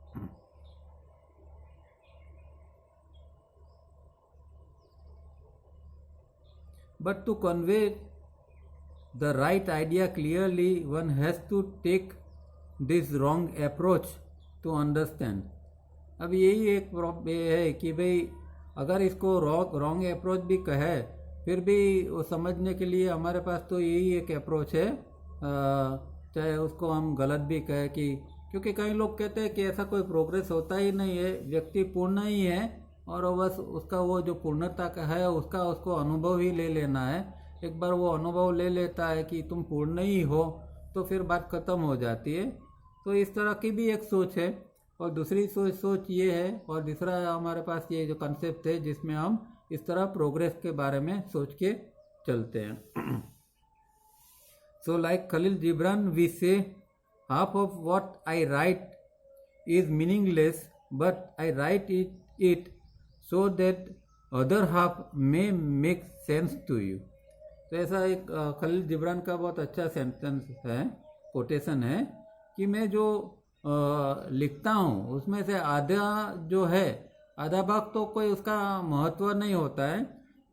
Speaker 1: But to convey the right idea clearly, one has to take this wrong approach to understand. अब यही एक ये है कि भाई अगर इसको रॉन्ग अप्रोच भी कहे फिर भी वो समझने के लिए हमारे पास तो यही एक अप्रोच है, चाहे उसको हम गलत भी कहें कि, क्योंकि कई लोग कहते हैं कि ऐसा कोई प्रोग्रेस होता ही नहीं है, व्यक्ति पूर्ण ही है और बस उसका वो जो पूर्णता का है उसका उसको अनुभव ही ले लेना है। एक बार वो अनुभव ले लेता है कि तुम पूर्ण ही हो तो फिर बात खत्म हो जाती है। तो इस तरह की भी एक सोच है। और दूसरी सोच ये है, और दूसरा हमारे पास ये जो कंसेप्ट है जिसमें हम इस तरह प्रोग्रेस के बारे में सोच के चलते हैं। So like Khalil Gibran we say half of what I write is meaningless, but I write it so that other half may make sense to you. तो ऐसा एक खलील जिब्रान का बहुत अच्छा सेंटेंस है, कोटेशन है कि मैं जो लिखता हूँ उसमें से आधा जो है, आधा भाग तो कोई उसका महत्व नहीं होता है,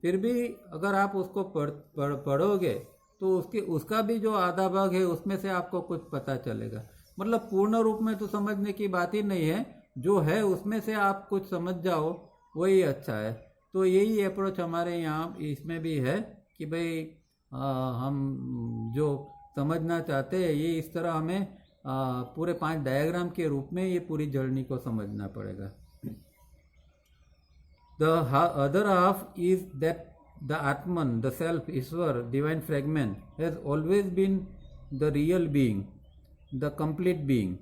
Speaker 1: फिर भी अगर आप उसको पढ़ोगे तो उसका भी जो आधा भाग है उसमें से आपको कुछ पता चलेगा। मतलब पूर्ण रूप में तो समझने की बात ही नहीं है, जो है उसमें से आप कुछ समझ जाओ वही अच्छा है। तो यही अप्रोच हमारे यहाँ इसमें भी है कि भाई हम जो समझना चाहते हैं ये इस तरह हमें पूरे 5 डायग्राम के रूप में ये पूरी जर्नी को समझना पड़ेगा। The other half is that the Atman, the self, Ishwar, divine fragment, has always been the real being, the complete being.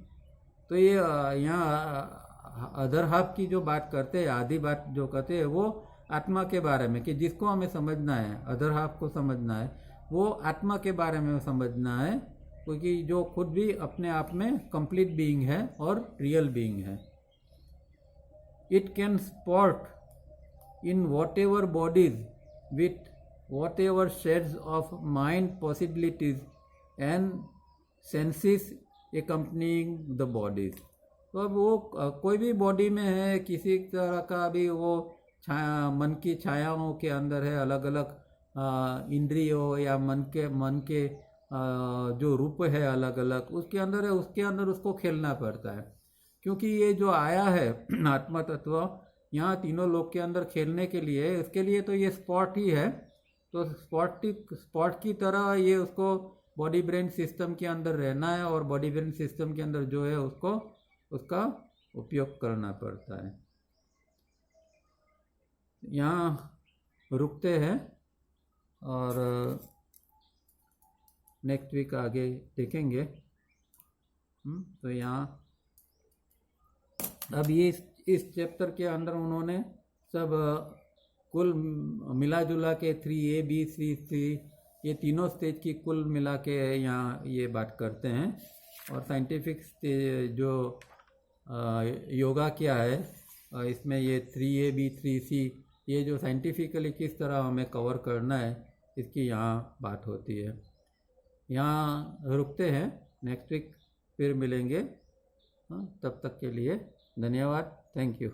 Speaker 1: तो ये यहाँ अदर हाफ की जो बात करते हैं, आधी बात जो कहते हैं वो आत्मा के बारे में, कि जिसको हमें समझना है, अदर हाफ को समझना है, वो आत्मा के बारे में समझना है, क्योंकि जो खुद भी अपने आप में कंप्लीट बीइंग है और रियल बीइंग है। It can spot in whatever bodies with whatever shades of mind possibilities and senses accompanying the bodies. तो अब वो कोई भी बॉडी में है, किसी तरह का भी वो मन की छायाओं के अंदर है, अलग अलग इंद्रियों या मन के जो रूप है अलग अलग उसके अंदर है, उसके अंदर उसको खेलना पड़ता है। क्योंकि ये जो आया है आत्मा तत्व यहाँ तीनों लोग के अंदर खेलने के लिए, इसके लिए तो ये स्पॉट ही है। तो स्पॉट की तरह ये उसको बॉडी ब्रेन सिस्टम के अंदर रहना है और बॉडी ब्रेन सिस्टम के अंदर जो है उसको उसका उपयोग करना पड़ता है। यहाँ रुकते हैं और नेक्स्ट वीक आगे देखेंगे। तो यहाँ अब ये इस चैप्टर के अंदर उन्होंने सब कुल मिला जुला के 3A, B, C ये तीनों स्टेज की कुल मिला के यहाँ ये बात करते हैं। और साइंटिफिक जो योगा क्या है इसमें ये 3A, B, 3C ये जो साइंटिफिकली किस तरह हमें कवर करना है इसकी यहाँ बात होती है। यहाँ रुकते हैं, नेक्स्ट वीक फिर मिलेंगे। तब तक के लिए धन्यवाद, थैंक यू।